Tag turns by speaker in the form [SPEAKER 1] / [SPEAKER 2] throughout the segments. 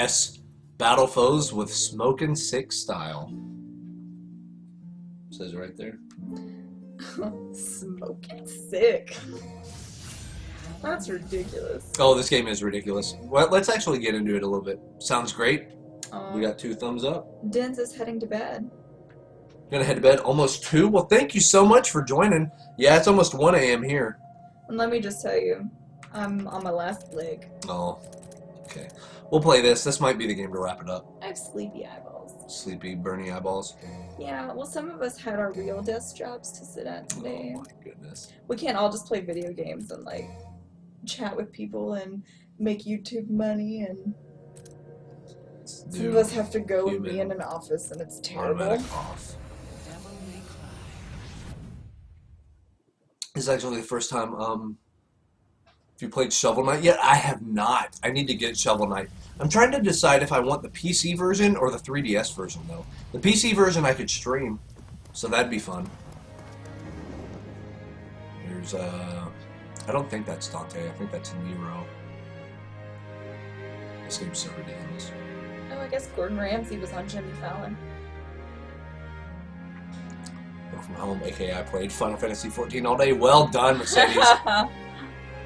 [SPEAKER 1] Yes. Battle foes with smoking sick style. Says right there.
[SPEAKER 2] Smoking sick. That's ridiculous.
[SPEAKER 1] Oh, this game is ridiculous. Well, let's actually get into it a little bit. Sounds great. We got 2 thumbs up.
[SPEAKER 2] Denz is heading to bed.
[SPEAKER 1] Gonna head to bed. Almost 2. Well, thank you so much for joining. Yeah, it's almost 1 a.m. here.
[SPEAKER 2] And let me just tell you, I'm on my last leg.
[SPEAKER 1] Oh, okay. We'll play this. This might be the game to wrap it up.
[SPEAKER 2] I have sleepy eyeballs.
[SPEAKER 1] Sleepy, burny eyeballs.
[SPEAKER 2] Yeah, well, some of us had our real desk jobs to sit at today.
[SPEAKER 1] Oh my goodness.
[SPEAKER 2] We can't all just play video games and like chat with people and make YouTube money, and some of us have to go and be in an office, and it's terrible.
[SPEAKER 1] Off. This is actually the first time. If you played Shovel Knight yet, I have not. I need to get Shovel Knight. I'm trying to decide if I want the PC version or the 3DS version, though. The PC version I could stream, so that'd be fun. Here's, I don't think that's Dante. I think that's Nero. This game's so ridiculous.
[SPEAKER 2] Oh, I guess Gordon Ramsay was on Jimmy Fallon.
[SPEAKER 1] Work from home, aka I played Final Fantasy 14 all day. Well done, Mercedes.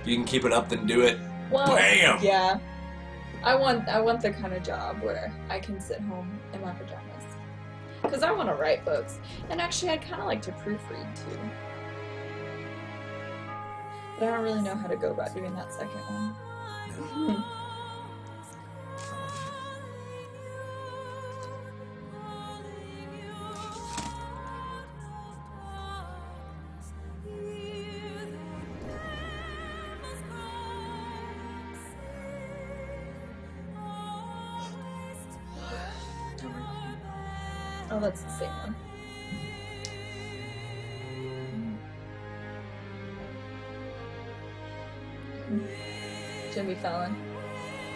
[SPEAKER 1] If you can keep it up, then do it.
[SPEAKER 2] Well,
[SPEAKER 1] Bam!
[SPEAKER 2] yeah. I want the kind of job where I can sit home in my pajamas. Because I want to write books. And actually, I'd kind of like to proofread, too. But I don't really know how to go about doing that second one. Oh, that's the same one. Jimmy Fallon.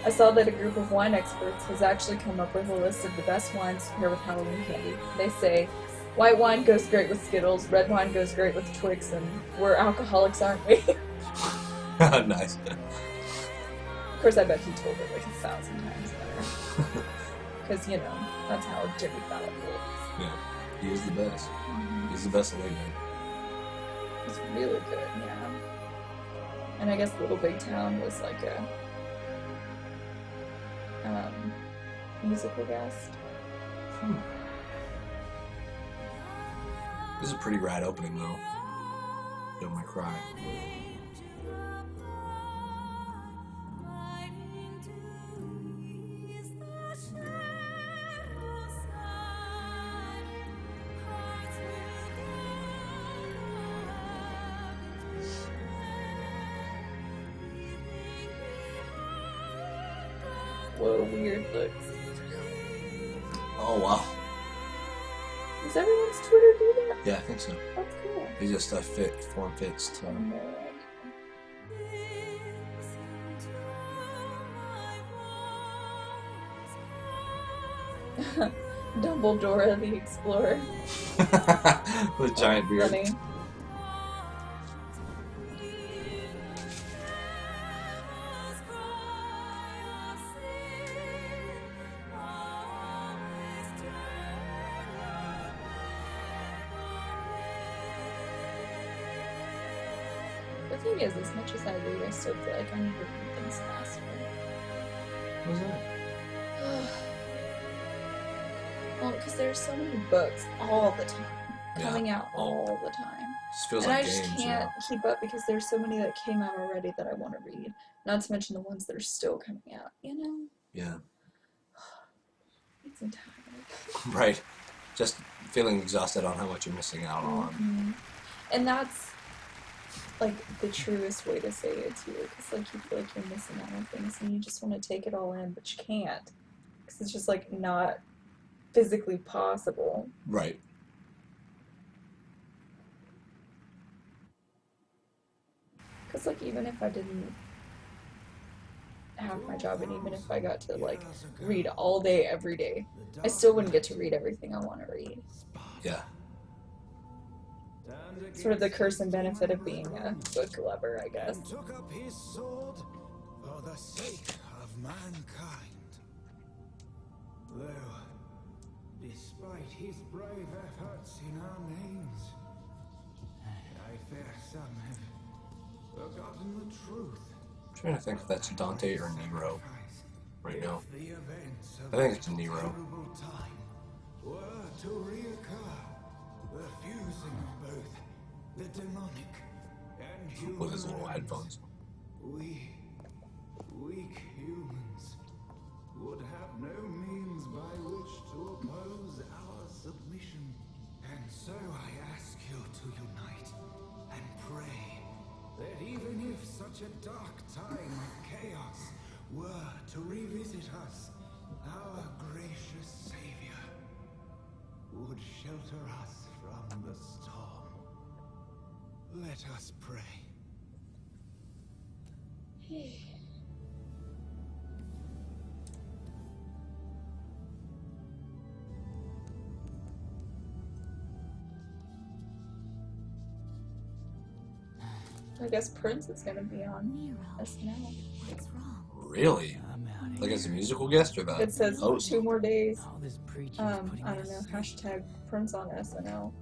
[SPEAKER 2] I saw that a group of wine experts has actually come up with a list of the best wines to pair with Halloween candy. They say, white wine goes great with Skittles, red wine goes great with Twix, and we're alcoholics, aren't we?
[SPEAKER 1] Nice.
[SPEAKER 2] Of course, I bet he told it like 1,000 times better. Because, you know, that's how Jimmy Fallon rolls.
[SPEAKER 1] Yeah, he is the best. He's the best late night.
[SPEAKER 2] It's really good, yeah. And I guess Little Big Town was like a musical guest.
[SPEAKER 1] This is a pretty rad opening, though. Don't want to cry.
[SPEAKER 2] Whoa, weird looks.
[SPEAKER 1] Oh, wow.
[SPEAKER 2] Does everyone's Twitter do that?
[SPEAKER 1] Yeah, I think so.
[SPEAKER 2] That's cool.
[SPEAKER 1] They just form fits to
[SPEAKER 2] Dumbledore the Explorer.
[SPEAKER 1] with a giant beard.
[SPEAKER 2] Funny. The thing is, as much as I read, I still feel like I need to read things faster.
[SPEAKER 1] What was that?
[SPEAKER 2] Well, because there's so many books all the time, coming out all the time.
[SPEAKER 1] Just feels
[SPEAKER 2] And
[SPEAKER 1] like
[SPEAKER 2] I just
[SPEAKER 1] games,
[SPEAKER 2] can't keep up because there's so many that came out already that I want to read. Not to mention the ones that are still coming out, you know?
[SPEAKER 1] Yeah.
[SPEAKER 2] Makes me tired.
[SPEAKER 1] Right. Just feeling exhausted on how much you're missing out on.
[SPEAKER 2] Mm-hmm. And that's, like, the truest way to say it, too. Because, like, you feel like you're missing out on things and you just want to take it all in, but you can't. Because it's just, like, not physically possible.
[SPEAKER 1] Right.
[SPEAKER 2] Because, like, even if I didn't have my job and even if I got to, like, read all day, every day, I still wouldn't get to read everything I want to read.
[SPEAKER 1] Yeah.
[SPEAKER 2] Sort of the curse and benefit of being a book lover, I guess.
[SPEAKER 3] Took up his sword for the sake of mankind. brave efforts in our names. I fear some have forgotten the truth.
[SPEAKER 1] I'm trying to think if that's Dante or Nero right now.
[SPEAKER 3] If the events of
[SPEAKER 1] I think it's
[SPEAKER 3] that
[SPEAKER 1] Nero.
[SPEAKER 3] terrible time were to reoccur, the fusing of both the demonic and human
[SPEAKER 1] With his little
[SPEAKER 3] elements,
[SPEAKER 1] headphones.
[SPEAKER 3] we, weak humans, would have no means by which to oppose our submission. And so I ask you to unite and pray that even if such a dark time of chaos were to revisit us, our gracious Savior would shelter us from the storm. Let us pray.
[SPEAKER 2] I guess Prince is gonna be on SNL.
[SPEAKER 4] What's wrong?
[SPEAKER 1] Really? Like as a musical guest or that?
[SPEAKER 2] It says
[SPEAKER 1] host?
[SPEAKER 2] 2 more days.
[SPEAKER 4] All this preaching
[SPEAKER 2] I don't know. Hashtag Prince on SNL.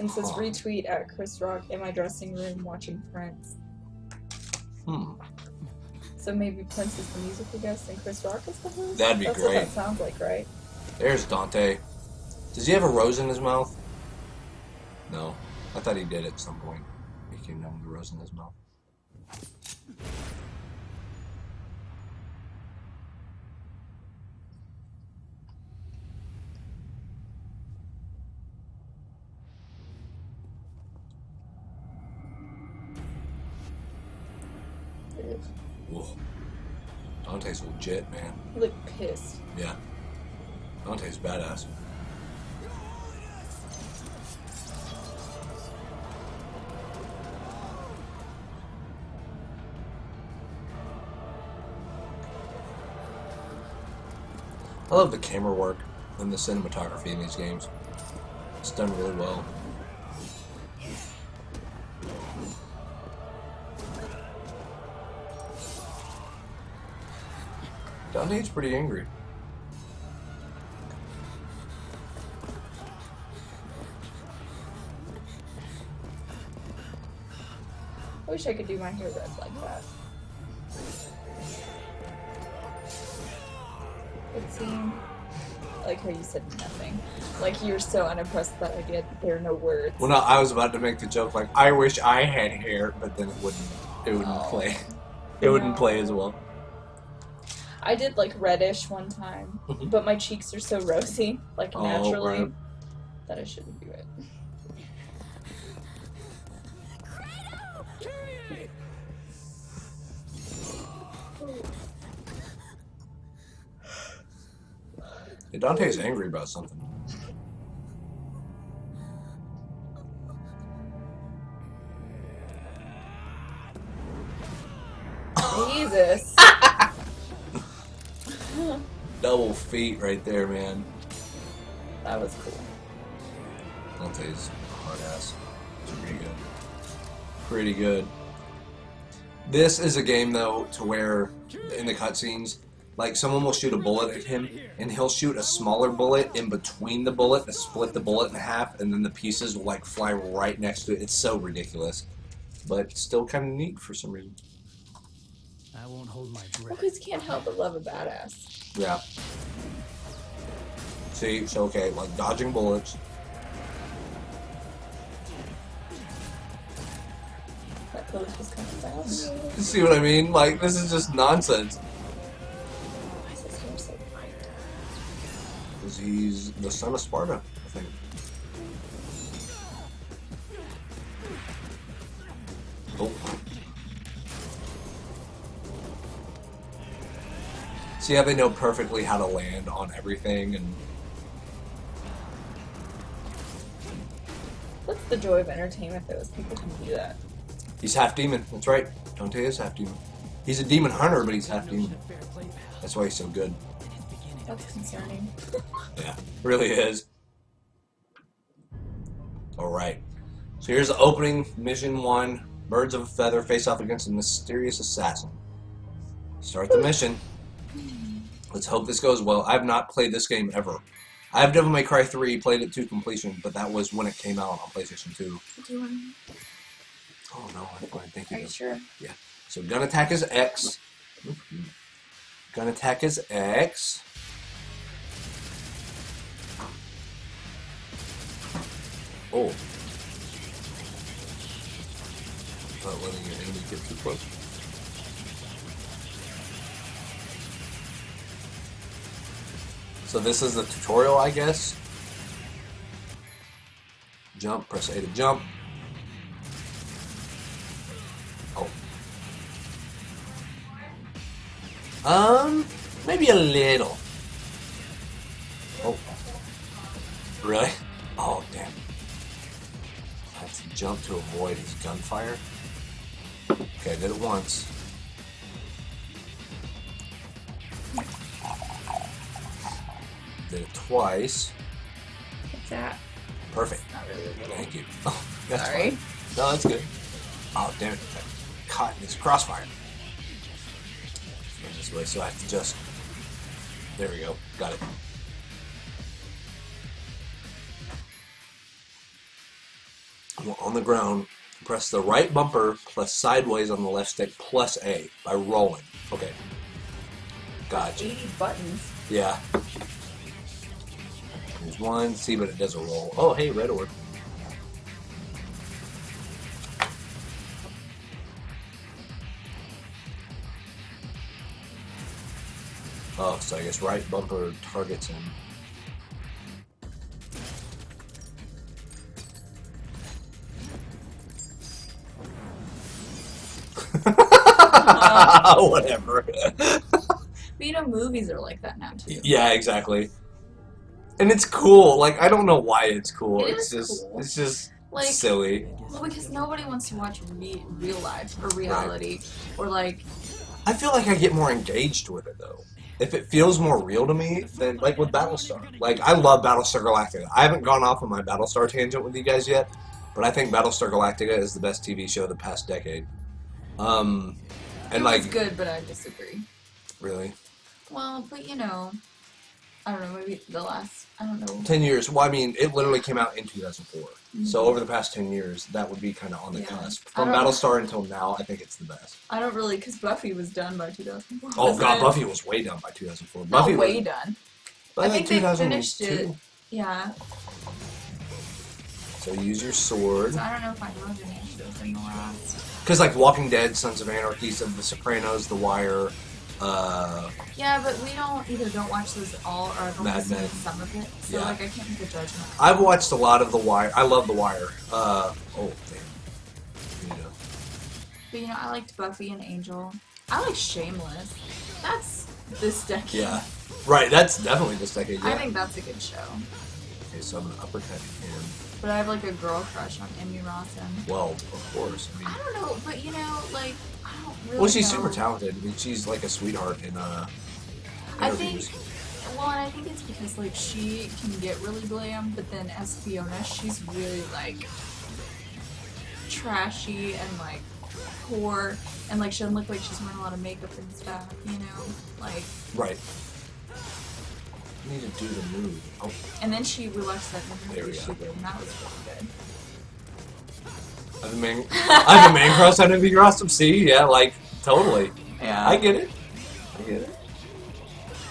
[SPEAKER 2] And it says
[SPEAKER 1] Huh.
[SPEAKER 2] retweet at Chris Rock in my dressing room watching Prince. So maybe Prince is the musical guest and Chris Rock is the host?
[SPEAKER 1] That'd be
[SPEAKER 2] That's
[SPEAKER 1] great.
[SPEAKER 2] what that sounds like, right?
[SPEAKER 1] There's Dante. Does he have a rose in his mouth? No. I thought he did at some point. He came down with a rose in his mouth. Whoa. Dante's legit, man.
[SPEAKER 2] He looked pissed.
[SPEAKER 1] Yeah. Dante's badass. I love the camera work and the cinematography in these games. It's done really well. Dante's pretty angry.
[SPEAKER 2] I wish I could do my hair red like that. It seemed like how you said nothing. Like you're so unimpressed with that idea that there are no words.
[SPEAKER 1] Well, no, I was about to make the joke like, I wish I had hair, but then it wouldn't play. It wouldn't
[SPEAKER 2] No.
[SPEAKER 1] play as well.
[SPEAKER 2] I did like reddish one time, but my cheeks are so rosy, like
[SPEAKER 1] Oh,
[SPEAKER 2] naturally,
[SPEAKER 1] right.
[SPEAKER 2] that I shouldn't do it.
[SPEAKER 1] Yeah, Dante's angry about something.
[SPEAKER 2] Jesus.
[SPEAKER 1] Double feet right there, man.
[SPEAKER 2] That was cool.
[SPEAKER 1] Dante's a hard ass. It's pretty good. Pretty good. This is a game, though, to where, in the cutscenes, like, someone will shoot a bullet at him, and he'll shoot a smaller bullet in between the bullet to split the bullet in half, and then the pieces will, like, fly right next to it. It's so ridiculous. But still kind of neat for some reason.
[SPEAKER 4] I won't hold my
[SPEAKER 2] Well,
[SPEAKER 4] breath.
[SPEAKER 2] because you can't help but love a badass.
[SPEAKER 1] Yeah. See, so, okay, like, dodging bullets.
[SPEAKER 2] That pose was kind of fast.
[SPEAKER 1] See what I mean? Like, this is just nonsense.
[SPEAKER 2] Why is his hair so white?
[SPEAKER 1] Because he's the son of Sparta, I think. Oh. See how they know perfectly how to land on everything, and
[SPEAKER 2] What's the joy of entertainment, though, is people can do that.
[SPEAKER 1] he's half demon. That's right. Dante is half demon. He's a demon hunter, but he's half demon.
[SPEAKER 4] Fair play, pal.
[SPEAKER 1] That's why he's so good.
[SPEAKER 4] In its beginning,
[SPEAKER 2] That's concerning.
[SPEAKER 1] Yeah, really is. Alright. So here's the opening, mission 1. Birds of a feather face off against a mysterious assassin. Start the mission. Let's hope this goes well. I've not played this game ever. I have Devil May Cry 3, played it to completion, but that was when it came out on PlayStation 2.
[SPEAKER 2] Do you want?
[SPEAKER 1] Oh no, I'm fine, thank
[SPEAKER 2] Are
[SPEAKER 1] you.
[SPEAKER 2] you sure?
[SPEAKER 1] Yeah. So gun attack is X. Gun attack is X. Oh. Not letting your enemy get too close. So this is the tutorial, I guess. Jump, press A to jump. Oh. Maybe a little. Oh. Really? Oh, damn. I have to jump to avoid his gunfire. Okay, I did it once. Did it twice.
[SPEAKER 2] What's that?
[SPEAKER 1] Perfect.
[SPEAKER 2] Not really a little.
[SPEAKER 1] Thank you. Oh, that's
[SPEAKER 2] Sorry.
[SPEAKER 1] fine. No, that's good. Oh, damn it. Got caught in his crossfire. Go this way, so I have to just... There we go. Got it. On the ground, press the right bumper plus sideways on the left stick plus A by rolling. Okay. Gotcha.
[SPEAKER 2] 80 buttons.
[SPEAKER 1] Yeah. There's one. See, but it does a roll. Oh, hey, red orb. Oh, so I guess right bumper targets him. Whatever.
[SPEAKER 2] But you know, movies are like that now too.
[SPEAKER 1] Yeah, exactly. And it's cool. Like, I don't know why it's cool.
[SPEAKER 2] It
[SPEAKER 1] It's
[SPEAKER 2] is
[SPEAKER 1] just,
[SPEAKER 2] cool.
[SPEAKER 1] it's just
[SPEAKER 2] Like,
[SPEAKER 1] silly.
[SPEAKER 2] well, because nobody wants to watch real life or reality or like.
[SPEAKER 1] I feel like I get more engaged with it though. If it feels more real to me than like with Battlestar. Like, I love Battlestar Galactica. I haven't gone off on my Battlestar tangent with you guys yet, but I think Battlestar Galactica is the best TV show of the past decade. And
[SPEAKER 2] It
[SPEAKER 1] like,
[SPEAKER 2] was good, but I disagree.
[SPEAKER 1] really,
[SPEAKER 2] Well, but you know, I don't know. Maybe the last. I don't know.
[SPEAKER 1] 10 years. Well, I mean, it literally came out in 2004. So over the past 10 years, that would be kind of on the
[SPEAKER 2] Yeah.
[SPEAKER 1] cusp.
[SPEAKER 2] I
[SPEAKER 1] From
[SPEAKER 2] don't-
[SPEAKER 1] Battlestar until now, I think it's the best.
[SPEAKER 2] I don't really, because Buffy was done by 2004.
[SPEAKER 1] Oh
[SPEAKER 2] wasn't
[SPEAKER 1] god,
[SPEAKER 2] it?
[SPEAKER 1] Buffy was way done by 2004.
[SPEAKER 2] Not
[SPEAKER 1] Buffy
[SPEAKER 2] way
[SPEAKER 1] was,
[SPEAKER 2] done.
[SPEAKER 1] but
[SPEAKER 2] I think they
[SPEAKER 1] 2002.
[SPEAKER 2] finished it. Yeah.
[SPEAKER 1] So use your sword.
[SPEAKER 2] So I don't know if I loved any shows in the last.
[SPEAKER 1] Because like Walking Dead, Sons of Anarchy, The Sopranos, The Wire,
[SPEAKER 2] Yeah, but we don't watch those all, or I've only
[SPEAKER 1] Mad
[SPEAKER 2] seen
[SPEAKER 1] Men.
[SPEAKER 2] some of it. So
[SPEAKER 1] Yeah.
[SPEAKER 2] like I can't make a judgment.
[SPEAKER 1] I've watched a lot of The Wire. I love The Wire. Oh damn. You know.
[SPEAKER 2] But you know, I liked Buffy and Angel. I like Shameless. That's this decade.
[SPEAKER 1] Yeah. Right, that's definitely this decade. Yeah.
[SPEAKER 2] I think that's a good show.
[SPEAKER 1] Okay, so I'm gonna uppercut him.
[SPEAKER 2] But I have like a girl crush on Emmy Rossum.
[SPEAKER 1] Well, of course. I mean,
[SPEAKER 2] I don't know, but you know, like I don't really.
[SPEAKER 1] well, she's
[SPEAKER 2] know.
[SPEAKER 1] super talented. I mean, she's like a sweetheart in
[SPEAKER 2] I think.
[SPEAKER 1] interviews.
[SPEAKER 2] Well, and I think it's because like she can get really glam, but then as Fiona, she's really like trashy and like poor, and like she doesn't look like she's wearing a lot of makeup and stuff, you know, like.
[SPEAKER 1] Right. I need to do the move. Oh,
[SPEAKER 2] And then we watched that
[SPEAKER 1] There
[SPEAKER 2] movie
[SPEAKER 1] we
[SPEAKER 2] she
[SPEAKER 1] go.
[SPEAKER 2] did, and that was really good.
[SPEAKER 1] I have a man crush on Emmy Rossum. See, yeah, like totally.
[SPEAKER 2] Yeah.
[SPEAKER 1] I get it. I get it.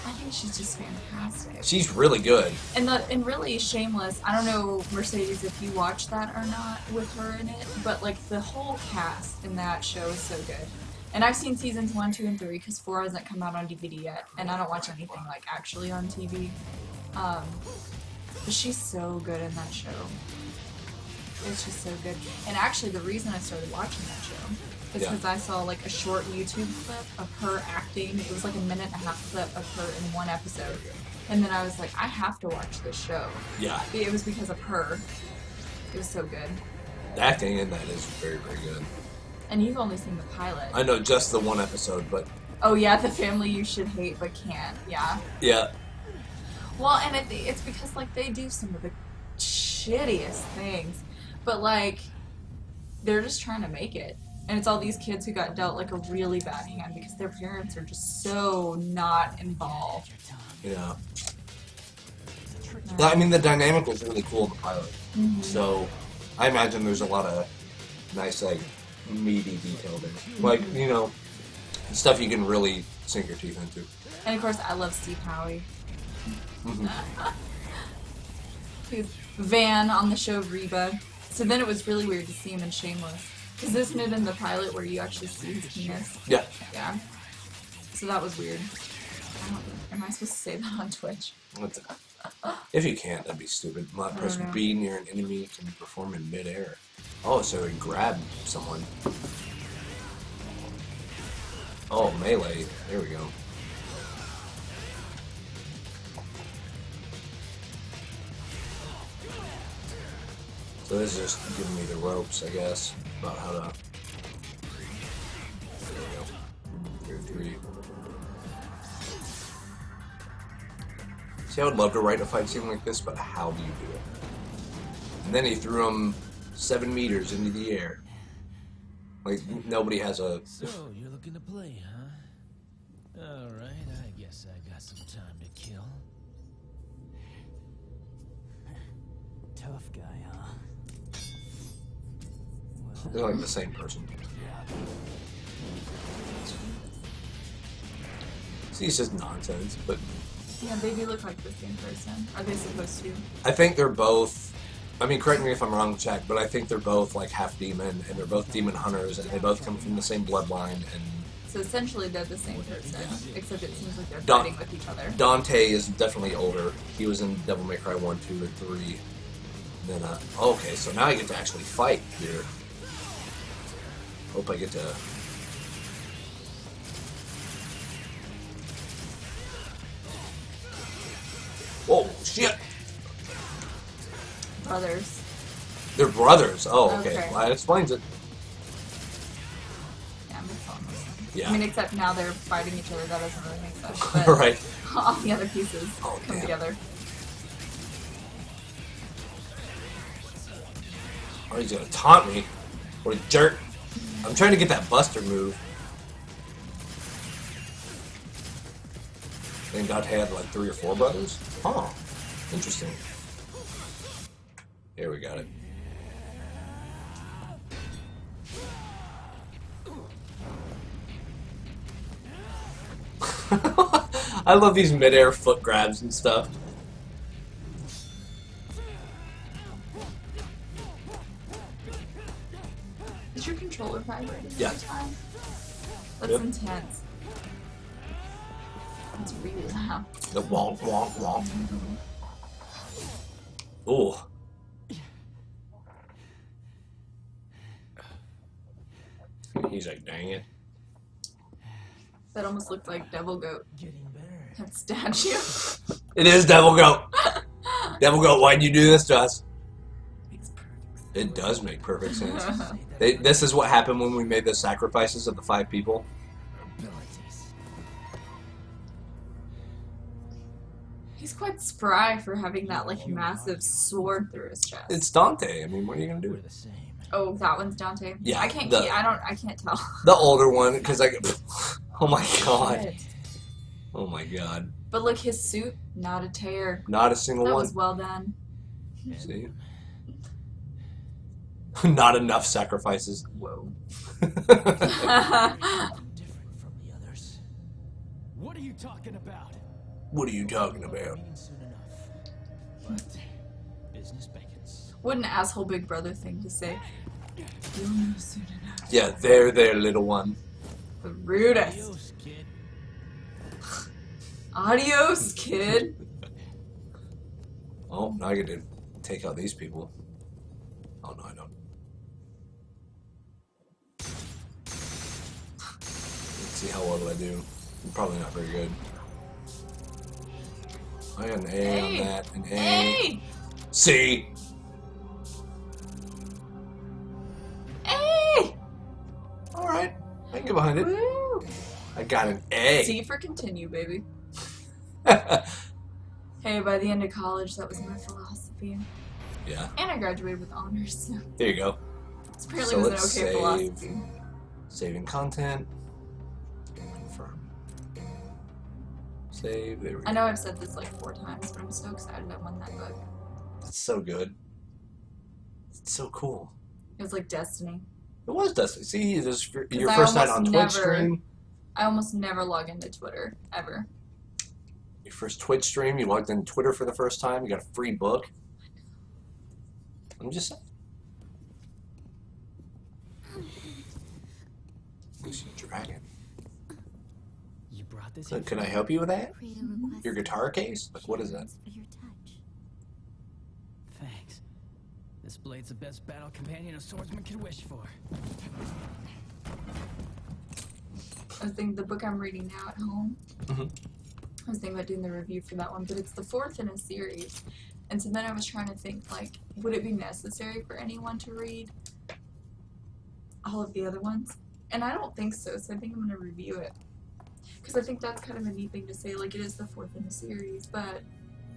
[SPEAKER 2] I think she's just fantastic.
[SPEAKER 1] She's really good.
[SPEAKER 2] And really Shameless. I don't know, Mercedes, if you watched that or not with her in it, but like the whole cast in that show is so good. And I've seen seasons 1, 2, and 3 because 4 hasn't come out on DVD yet, and I don't watch anything like actually on TV. But she's so good in that show. It's just so good. And actually, the reason I started watching that show is
[SPEAKER 1] Yeah.
[SPEAKER 2] because I saw like a short YouTube clip of her acting. It was like a 1.5-minute clip of her in one episode. And then I was like, I have to watch this show.
[SPEAKER 1] Yeah,
[SPEAKER 2] It was because of her. It was so good.
[SPEAKER 1] the acting in that is very, very good.
[SPEAKER 2] And you've only seen the pilot.
[SPEAKER 1] I know just the one episode, but
[SPEAKER 2] Oh yeah, the family you should hate but can't. Yeah.
[SPEAKER 1] yeah,
[SPEAKER 2] Well, and it's because like they do some of the shittiest things, but like they're just trying to make it. And it's all these kids who got dealt like a really bad hand because their parents are just so not involved.
[SPEAKER 1] yeah. I mean, the dynamic was really cool in the pilot.
[SPEAKER 2] Mhm.
[SPEAKER 1] So, I imagine there's a lot of nice, like, meaty detail there. Like, you know, stuff you can really sink your teeth into.
[SPEAKER 2] And of course, I love Steve Howie.
[SPEAKER 1] Mhm.
[SPEAKER 2] He's Van on the show Reba. So then it was really weird to see him in Shameless. Because isn't it in the pilot where you actually see his penis?
[SPEAKER 1] Yeah.
[SPEAKER 2] Yeah. So that was weird. Am I supposed to say that on Twitch?
[SPEAKER 1] If you can't, that'd be stupid. Not press
[SPEAKER 2] know.
[SPEAKER 1] B near an enemy can perform in midair. Oh, so he grabbed someone. Oh, melee. There we go. So this is just giving me the ropes, I guess, about how to... There we go. Here, 3. See, I would love to write a fight scene like this, but how do you do it? And then he threw him 7 meters into the air. Like, nobody has a...
[SPEAKER 4] So, you're looking to play, huh? Alright, I guess I got some time to kill. Tough guy, huh?
[SPEAKER 1] They're like the same person. See, it's just nonsense, but...
[SPEAKER 2] Yeah, they do look like the same person. Are they supposed to?
[SPEAKER 1] I think they're both... I mean, correct me if I'm wrong, Jack, but I think they're both, like, half demon, and they're both demon hunters, and they both come from the same bloodline, and...
[SPEAKER 2] So essentially they're the same person, except it seems like they're
[SPEAKER 1] Don-
[SPEAKER 2] fighting with each other.
[SPEAKER 1] Dante is definitely older. He was in Devil May Cry 1, 2, and 3. And then, okay, so now I get to actually fight here. Hope I get to... Whoa, shit!
[SPEAKER 2] Brothers.
[SPEAKER 1] They're brothers. Oh, okay.
[SPEAKER 2] Okay.
[SPEAKER 1] Well, that explains it.
[SPEAKER 2] Yeah, makes all makes sense.
[SPEAKER 1] Yeah.
[SPEAKER 2] I mean, except now they're fighting each other. That doesn't really make sense. But
[SPEAKER 1] Right.
[SPEAKER 2] all the other pieces
[SPEAKER 1] Oh,
[SPEAKER 2] come
[SPEAKER 1] damn.
[SPEAKER 2] together.
[SPEAKER 1] Oh, he's gonna taunt me. What a jerk. I'm trying to get that Buster move. Then Dante had like 3 or 4 brothers? Huh. Interesting. Here we got it. I love these midair foot grabs and stuff.
[SPEAKER 2] Is your controller vibrating
[SPEAKER 1] Yeah.
[SPEAKER 2] all the time? That's
[SPEAKER 1] Yep.
[SPEAKER 2] intense. It's really loud.
[SPEAKER 1] The wonk, wonk, wonk. Ooh. He's like, dang it.
[SPEAKER 2] That almost looked like Devil Goat.
[SPEAKER 4] Getting better.
[SPEAKER 2] That statue.
[SPEAKER 1] It is Devil Goat. Devil Goat, why'd you do this to us?
[SPEAKER 2] Makes perfect
[SPEAKER 1] It does make perfect sense.
[SPEAKER 2] sense.
[SPEAKER 1] This is what happened when we made the sacrifices of the 5 people.
[SPEAKER 4] Abilities.
[SPEAKER 2] He's quite spry for having that like massive sword through his chest.
[SPEAKER 1] It's Dante. I mean, what are you gonna
[SPEAKER 4] We're
[SPEAKER 1] do?
[SPEAKER 4] the same.
[SPEAKER 2] Oh, that one's Dante.
[SPEAKER 1] Yeah,
[SPEAKER 2] I can't.
[SPEAKER 1] the-
[SPEAKER 2] I can't tell.
[SPEAKER 1] The older one, because I. Oh my god.
[SPEAKER 2] Shit.
[SPEAKER 1] Oh my god.
[SPEAKER 2] But look, his suit, not a tear.
[SPEAKER 1] Not a single
[SPEAKER 2] That
[SPEAKER 1] one.
[SPEAKER 2] was well done.
[SPEAKER 1] See? Not enough sacrifices.
[SPEAKER 2] Whoa.
[SPEAKER 4] Different from the others. What are you talking about?
[SPEAKER 1] What are you talking about?
[SPEAKER 4] Meeting soon enough. But business beckons.
[SPEAKER 2] What an asshole big brother thing to say. You'll know soon enough.
[SPEAKER 1] Yeah, there, little one.
[SPEAKER 2] The rudest.
[SPEAKER 4] Adios, kid.
[SPEAKER 2] Adios, kid.
[SPEAKER 1] Oh, now I get to take out these people. Oh no, I don't. Let's see how well do I do. I'm probably not very good. I got an A
[SPEAKER 2] Hey.
[SPEAKER 1] on that, an A.
[SPEAKER 2] Hey!
[SPEAKER 1] C.
[SPEAKER 2] Hey!
[SPEAKER 1] All right, I can get behind it.
[SPEAKER 2] Woo!
[SPEAKER 1] I got an A.
[SPEAKER 2] C for continue, baby. Hey, by the end of college, that was my philosophy.
[SPEAKER 1] Yeah,
[SPEAKER 2] And I graduated with honors, so
[SPEAKER 1] there you go.
[SPEAKER 2] it's apparently
[SPEAKER 1] So
[SPEAKER 2] was an
[SPEAKER 1] let's
[SPEAKER 2] okay
[SPEAKER 1] save.
[SPEAKER 2] philosophy.
[SPEAKER 1] Saving content. Confirm. Save. There we go.
[SPEAKER 2] I know I've said this like 4 times, Games, but I'm so excited I won that book.
[SPEAKER 1] That's so good. It's so cool.
[SPEAKER 2] It was like Destiny.
[SPEAKER 1] It was Destiny. See, this is your
[SPEAKER 2] I
[SPEAKER 1] first night
[SPEAKER 2] almost
[SPEAKER 1] on Twitch
[SPEAKER 2] never-
[SPEAKER 1] stream.
[SPEAKER 2] I almost never log into Twitter, ever.
[SPEAKER 1] Your first Twitch stream. You logged in Twitter for the first time. You got a free book. I'm just saying. Lucy Dragon.
[SPEAKER 4] You brought this
[SPEAKER 1] So
[SPEAKER 4] in
[SPEAKER 1] can
[SPEAKER 4] for
[SPEAKER 1] I
[SPEAKER 4] me?
[SPEAKER 1] help you with that?
[SPEAKER 5] Create a request
[SPEAKER 1] Your guitar case? Like, what is that?
[SPEAKER 5] for your touch.
[SPEAKER 4] Thanks. This blade's the best battle companion a swordsman could wish for.
[SPEAKER 2] I was thinking the book I'm reading now at home.
[SPEAKER 1] Mhm.
[SPEAKER 2] I was thinking about doing the review for that one, but it's the 4th in a series. And so then I was trying to think, like, would it be necessary for anyone to read all of the other ones? And I don't think so, so I think I'm going to review it. Because I think that's kind of a neat thing to say, like, it is the 4th in a series, but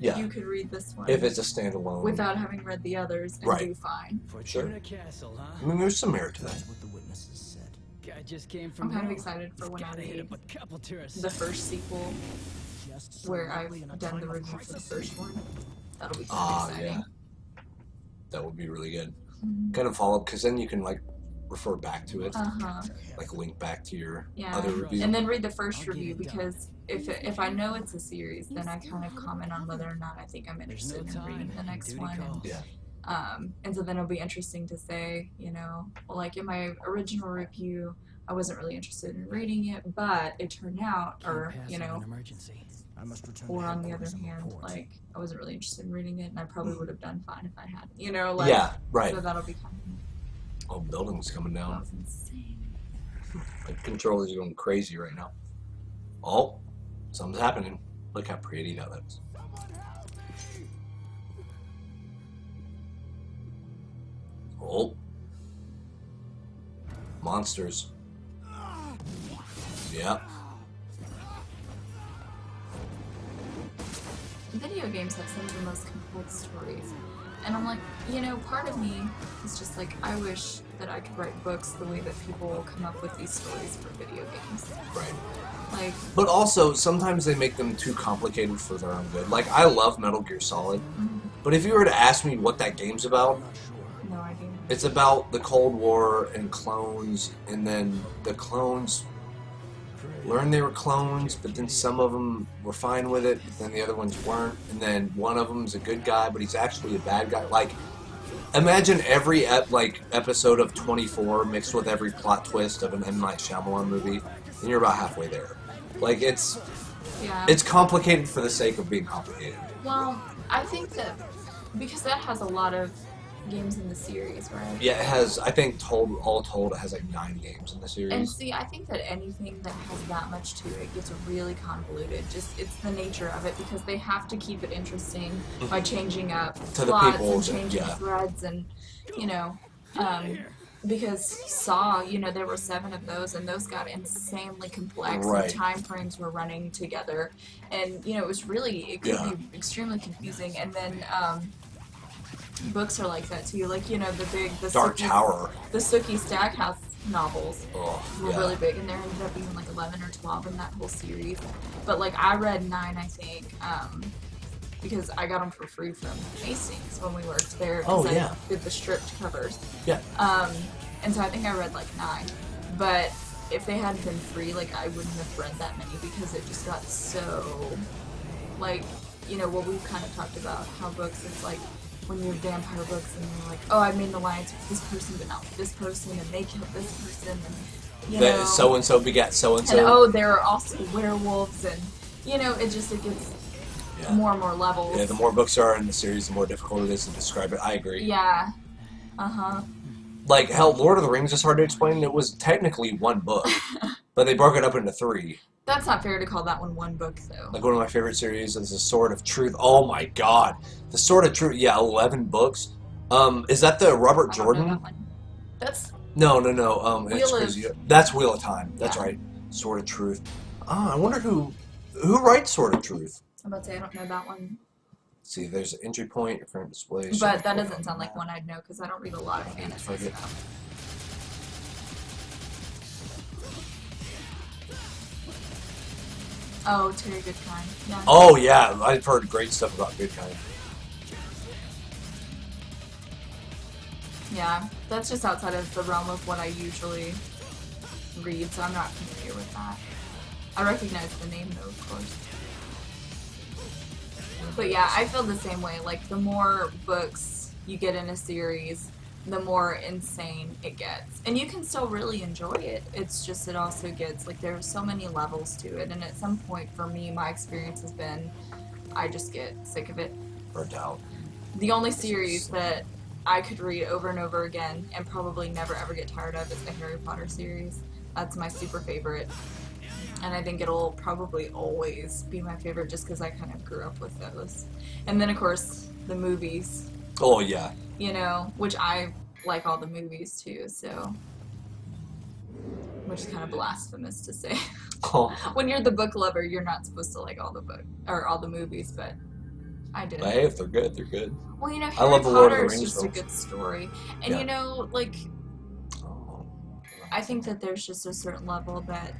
[SPEAKER 1] Yeah.
[SPEAKER 2] you could read this one
[SPEAKER 1] If it's a standalone.
[SPEAKER 2] without having read the others and
[SPEAKER 1] Right.
[SPEAKER 2] do fine.
[SPEAKER 4] Fortuna Castle, huh?
[SPEAKER 1] I mean, there's some merit to that.
[SPEAKER 6] That's what the witnesses said.
[SPEAKER 4] Guy just came from
[SPEAKER 2] I'm kind of
[SPEAKER 4] hell.
[SPEAKER 2] excited for when I
[SPEAKER 4] Gotta hit
[SPEAKER 2] read
[SPEAKER 4] up a couple tourists.
[SPEAKER 2] the first sequel
[SPEAKER 6] Just
[SPEAKER 2] where I've
[SPEAKER 6] slightly in a
[SPEAKER 2] done the
[SPEAKER 6] time of
[SPEAKER 2] review for the
[SPEAKER 6] crisis.
[SPEAKER 2] first one. That'll be kind
[SPEAKER 1] Ah,
[SPEAKER 2] of exciting.
[SPEAKER 1] yeah. That would be really good.
[SPEAKER 2] Mhm.
[SPEAKER 1] Kind of follow up, because then you can, like, refer back to it.
[SPEAKER 2] Uh-huh.
[SPEAKER 1] Like, link back to your
[SPEAKER 2] Yeah.
[SPEAKER 1] other review.
[SPEAKER 2] And then read the first
[SPEAKER 4] I'll get
[SPEAKER 2] review
[SPEAKER 4] it done.
[SPEAKER 2] because if I know it's a series, then I kind of comment on whether or not I think I'm
[SPEAKER 4] There's no
[SPEAKER 2] interested in reading
[SPEAKER 4] time.
[SPEAKER 2] the next
[SPEAKER 4] Duty
[SPEAKER 2] one.
[SPEAKER 4] calls.
[SPEAKER 1] Yeah.
[SPEAKER 2] And so then it'll be interesting to say, you know, well, like in my original review, I wasn't really interested in reading it, but it turned out,
[SPEAKER 4] Can't
[SPEAKER 2] or
[SPEAKER 4] pass
[SPEAKER 2] you
[SPEAKER 4] on
[SPEAKER 2] know,
[SPEAKER 4] an emergency.
[SPEAKER 6] I must return
[SPEAKER 2] or
[SPEAKER 6] to
[SPEAKER 2] on the other
[SPEAKER 6] headquarters and
[SPEAKER 2] hand,
[SPEAKER 6] report.
[SPEAKER 2] like I wasn't really interested in reading it, and I probably would have done fine if I had, you know, like
[SPEAKER 1] Yeah, right.
[SPEAKER 2] So that'll be kind
[SPEAKER 1] Oh, building's coming
[SPEAKER 2] of that
[SPEAKER 1] down.
[SPEAKER 2] was insane.
[SPEAKER 1] The controller's going crazy right now. Oh, something's happening. Look how pretty that looks. Oh. Monsters. Yeah.
[SPEAKER 2] Video games have some of the most complex stories. And I'm like, you know, part of me is just like, I wish that I could write books the way that people come up with these stories for video games.
[SPEAKER 1] Right.
[SPEAKER 2] Like,
[SPEAKER 1] But also, sometimes they make them too complicated for their own good. Like, I love Metal Gear Solid, but if you were to ask me what that game's about,
[SPEAKER 2] no idea.
[SPEAKER 1] it's about the Cold War and clones, and then the clones learned they were clones, but then some of them were fine with it, but then the other ones weren't, and then one of them's a good guy, but he's actually a bad guy. Like, imagine every episode of 24 mixed with every plot twist of an M. Night Shyamalan movie, and you're about halfway there. Like, it's
[SPEAKER 2] Yeah.
[SPEAKER 1] complicated for the sake of being complicated.
[SPEAKER 2] Well, I think that because that has a lot of games in the series, right?
[SPEAKER 1] Yeah, it has, I think, all told, it has like 9 games in the
[SPEAKER 2] And
[SPEAKER 1] series.
[SPEAKER 2] see, I think that anything that has that much to it gets really convoluted. Just it's the nature of it because they have to keep it interesting by changing up
[SPEAKER 1] To the
[SPEAKER 2] plots
[SPEAKER 1] people,
[SPEAKER 2] and changing
[SPEAKER 1] yeah.
[SPEAKER 2] threads and you know, because Saw, you know, there were 7 of those and those got insanely complex
[SPEAKER 1] Right.
[SPEAKER 2] and time frames were running together and you know it could
[SPEAKER 1] Yeah.
[SPEAKER 2] be extremely confusing and then books are like that too. Like, you know, the
[SPEAKER 1] Dark
[SPEAKER 2] Sookie-
[SPEAKER 1] Tower.
[SPEAKER 2] The Sookie Stackhouse novels
[SPEAKER 1] Oh,
[SPEAKER 2] were
[SPEAKER 1] yeah.
[SPEAKER 2] really big, and there ended up being like 11 or 12 in that whole series. But like, I read 9, I think, because I got them for free from Hastings when we worked there. 'Cause
[SPEAKER 1] Oh, yeah.
[SPEAKER 2] I did the stripped covers.
[SPEAKER 1] Yeah.
[SPEAKER 2] And so I think I read like 9. But if they hadn't been free, like, I wouldn't have read that many because it just got so, like, you know, what we've kind of talked about, how books, it's like, when you have vampire books and you're like, oh, I made an alliance with this person, but not with this person, and they killed this person, and you know,
[SPEAKER 1] That so and so begat so and
[SPEAKER 2] and
[SPEAKER 1] so.
[SPEAKER 2] oh, there are also werewolves, and you know, it gets
[SPEAKER 1] Yeah.
[SPEAKER 2] more and more levels.
[SPEAKER 1] Yeah, the more books there are in the series, the more difficult it is to describe it. I agree.
[SPEAKER 2] Yeah. Uh-huh.
[SPEAKER 1] Like, hell, Lord of the Rings is hard to explain. It was technically one book, but they broke it up into 3.
[SPEAKER 2] That's not fair to call that one book, though.
[SPEAKER 1] Like, one of my favorite series is The Sword of Truth. Oh my god. The Sword of Truth, yeah, 11 books. Is that the Robert
[SPEAKER 2] I don't know
[SPEAKER 1] Jordan?
[SPEAKER 2] that one. That's
[SPEAKER 1] No. It's
[SPEAKER 2] Wheel of-
[SPEAKER 1] crazy. That's Wheel of Time. That's
[SPEAKER 2] Yeah.
[SPEAKER 1] right. Sword of Truth. I wonder who writes Sword of Truth.
[SPEAKER 2] I'm about to say I don't know that one,
[SPEAKER 1] Let's see, there's an entry point, your current display.
[SPEAKER 2] but that doesn't sound like one I'd know because I don't read a lot of fantasy
[SPEAKER 1] Target.
[SPEAKER 2] stuff. Oh, Terry Goodkind. Yeah.
[SPEAKER 1] Oh yeah, I've heard great stuff about Good Kind.
[SPEAKER 2] Yeah, that's just outside of the realm of what I usually read, so I'm not familiar with that. I recognize the name though, of course. But yeah, I feel the same way. Like, the more books you get in a series, the more insane it gets. And you can still really enjoy it. It's just, it also gets, like, there are so many levels to it. And at some point, for me, my experience has been, I just get sick of it.
[SPEAKER 1] Burnt out.
[SPEAKER 2] The only series that I could read over and over again and probably never ever get tired of is the Harry Potter series. That's my super favorite. And I think it'll probably always be my favorite just because I kind of grew up with those. And then, of course, the movies,
[SPEAKER 1] Oh yeah.
[SPEAKER 2] you know, which I like all the movies too, so. Which is kind of blasphemous to say.
[SPEAKER 1] Oh.
[SPEAKER 2] When you're the book lover, you're not supposed to like all the book or all the movies, but I did.
[SPEAKER 1] But hey, if they're good, they're good.
[SPEAKER 2] Well, you know,
[SPEAKER 1] I
[SPEAKER 2] Harry
[SPEAKER 1] love the Lord of
[SPEAKER 2] Potter
[SPEAKER 1] the
[SPEAKER 2] is
[SPEAKER 1] Rings
[SPEAKER 2] just a
[SPEAKER 1] films.
[SPEAKER 2] good story. And
[SPEAKER 1] Yeah.
[SPEAKER 2] you know, like,
[SPEAKER 1] Oh.
[SPEAKER 2] I think that there's just a certain level that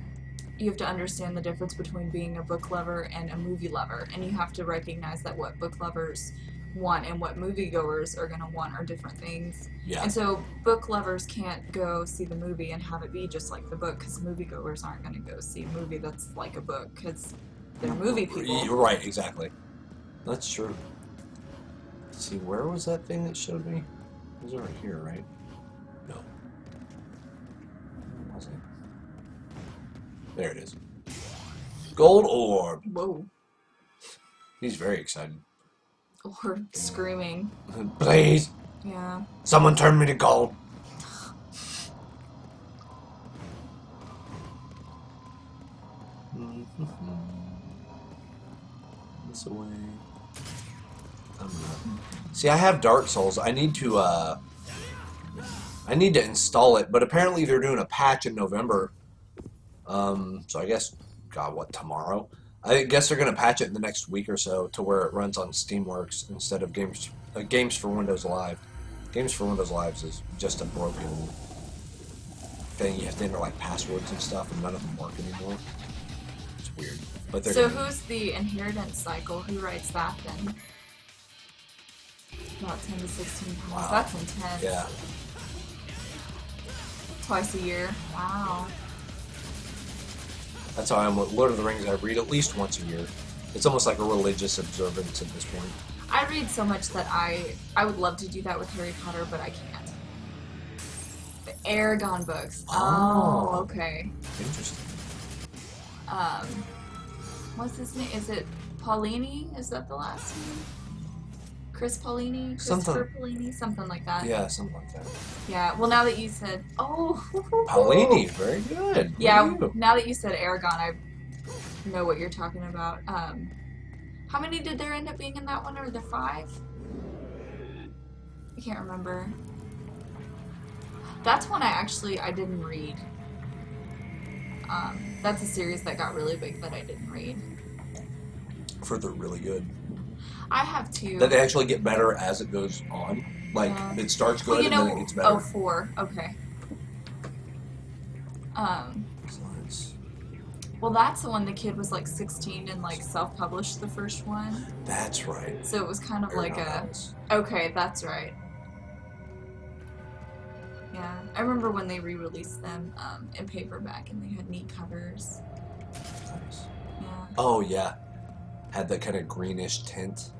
[SPEAKER 2] you have to understand the difference between being a book lover and a movie lover. And you have to recognize that what book lovers want and what moviegoers are going to want are different things.
[SPEAKER 1] Yeah.
[SPEAKER 2] And so book lovers can't go see the movie and have it be just like the book, because moviegoers aren't going to go see a movie that's like a book, because they're movie people.
[SPEAKER 1] You're right, exactly. That's true. Let's see, where was that thing that showed me? It was over here, right? No. Where was it? There it is. Gold orb.
[SPEAKER 2] Whoa.
[SPEAKER 1] He's very excited.
[SPEAKER 2] Or screaming.
[SPEAKER 1] Please,
[SPEAKER 2] Yeah.
[SPEAKER 1] someone turn me to gold. This away. See, I have Dark Souls. I need to install it, but apparently they're doing a patch in November. So I guess, God, what, tomorrow? I guess they're gonna patch it in the next week or so to where it runs on Steamworks instead of Games for Windows Live. Games for Windows Live is just a broken thing. You have to enter like passwords and stuff, and none of them work anymore. It's weird. But they're
[SPEAKER 2] So
[SPEAKER 1] gonna-
[SPEAKER 2] who's the inheritance cycle? Who writes that then? About 10 to 16 times.
[SPEAKER 1] Wow.
[SPEAKER 2] That's intense.
[SPEAKER 1] Yeah.
[SPEAKER 2] Twice a year. Wow.
[SPEAKER 1] That's how I am with Lord of the Rings. I read at least once a year. It's almost like a religious observance at this point.
[SPEAKER 2] I read so much that I would love to do that with Harry Potter, but I can't. The Aragon books.
[SPEAKER 1] Oh.
[SPEAKER 2] Okay.
[SPEAKER 1] Interesting.
[SPEAKER 2] What's his name? Is it Paulini? Is that the last name? Chris Paulini? Christopher Paulini? Something like that.
[SPEAKER 1] Yeah, something like that.
[SPEAKER 2] Yeah. Well, now that you said,
[SPEAKER 1] Paulini, very good.
[SPEAKER 2] Yeah,
[SPEAKER 1] Look at you.
[SPEAKER 2] now that you said Aragon, I know what you're talking about. How many did there end up being in that one? Or there 5? I can't remember. That's one I didn't read. That's a series that got really big that I didn't read.
[SPEAKER 1] For they're really good.
[SPEAKER 2] I have 2.
[SPEAKER 1] That they actually get better as it goes on. Like,
[SPEAKER 2] Yeah.
[SPEAKER 1] it starts good
[SPEAKER 2] Well, you
[SPEAKER 1] and then
[SPEAKER 2] know,
[SPEAKER 1] it gets better.
[SPEAKER 2] 4. Okay.
[SPEAKER 1] Excellent.
[SPEAKER 2] Well, that's the one the kid was like 16 and like self-published the first one.
[SPEAKER 1] That's right.
[SPEAKER 2] So it was kind of like a...
[SPEAKER 1] House.
[SPEAKER 2] Okay, that's right. Yeah, I remember when they re-released them in paperback and they had neat covers.
[SPEAKER 1] Nice.
[SPEAKER 2] Yeah.
[SPEAKER 1] Oh, yeah. Had that kind of greenish tint.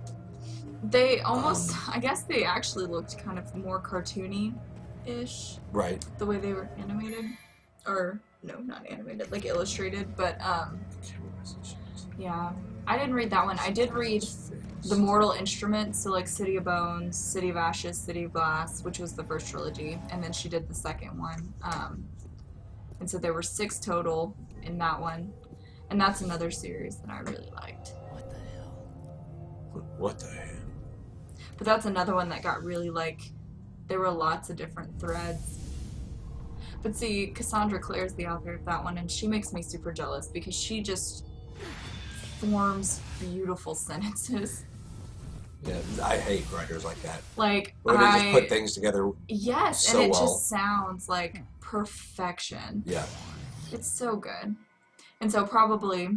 [SPEAKER 2] They almost, I guess they actually looked kind of more cartoony-ish,
[SPEAKER 1] Right.
[SPEAKER 2] the way they were animated. Or, no, not animated, like illustrated, but yeah. I didn't read that one. I did read The Mortal Instruments, so like City of Bones, City of Ashes, City of Glass, which was the first trilogy, and then she did the second one. And so there were 6 total in that one, and that's another series that I really liked.
[SPEAKER 4] What the hell?
[SPEAKER 1] What the hell?
[SPEAKER 2] But that's another one that got really like, there were lots of different threads. But see, Cassandra Clare's the author of that one, and she makes me super jealous because she just forms beautiful sentences.
[SPEAKER 1] Yeah, I hate writers like that.
[SPEAKER 2] Like,
[SPEAKER 1] Where they just put things together.
[SPEAKER 2] yes,
[SPEAKER 1] so
[SPEAKER 2] and it
[SPEAKER 1] well.
[SPEAKER 2] just sounds like perfection.
[SPEAKER 1] Yeah.
[SPEAKER 2] It's so good. And so probably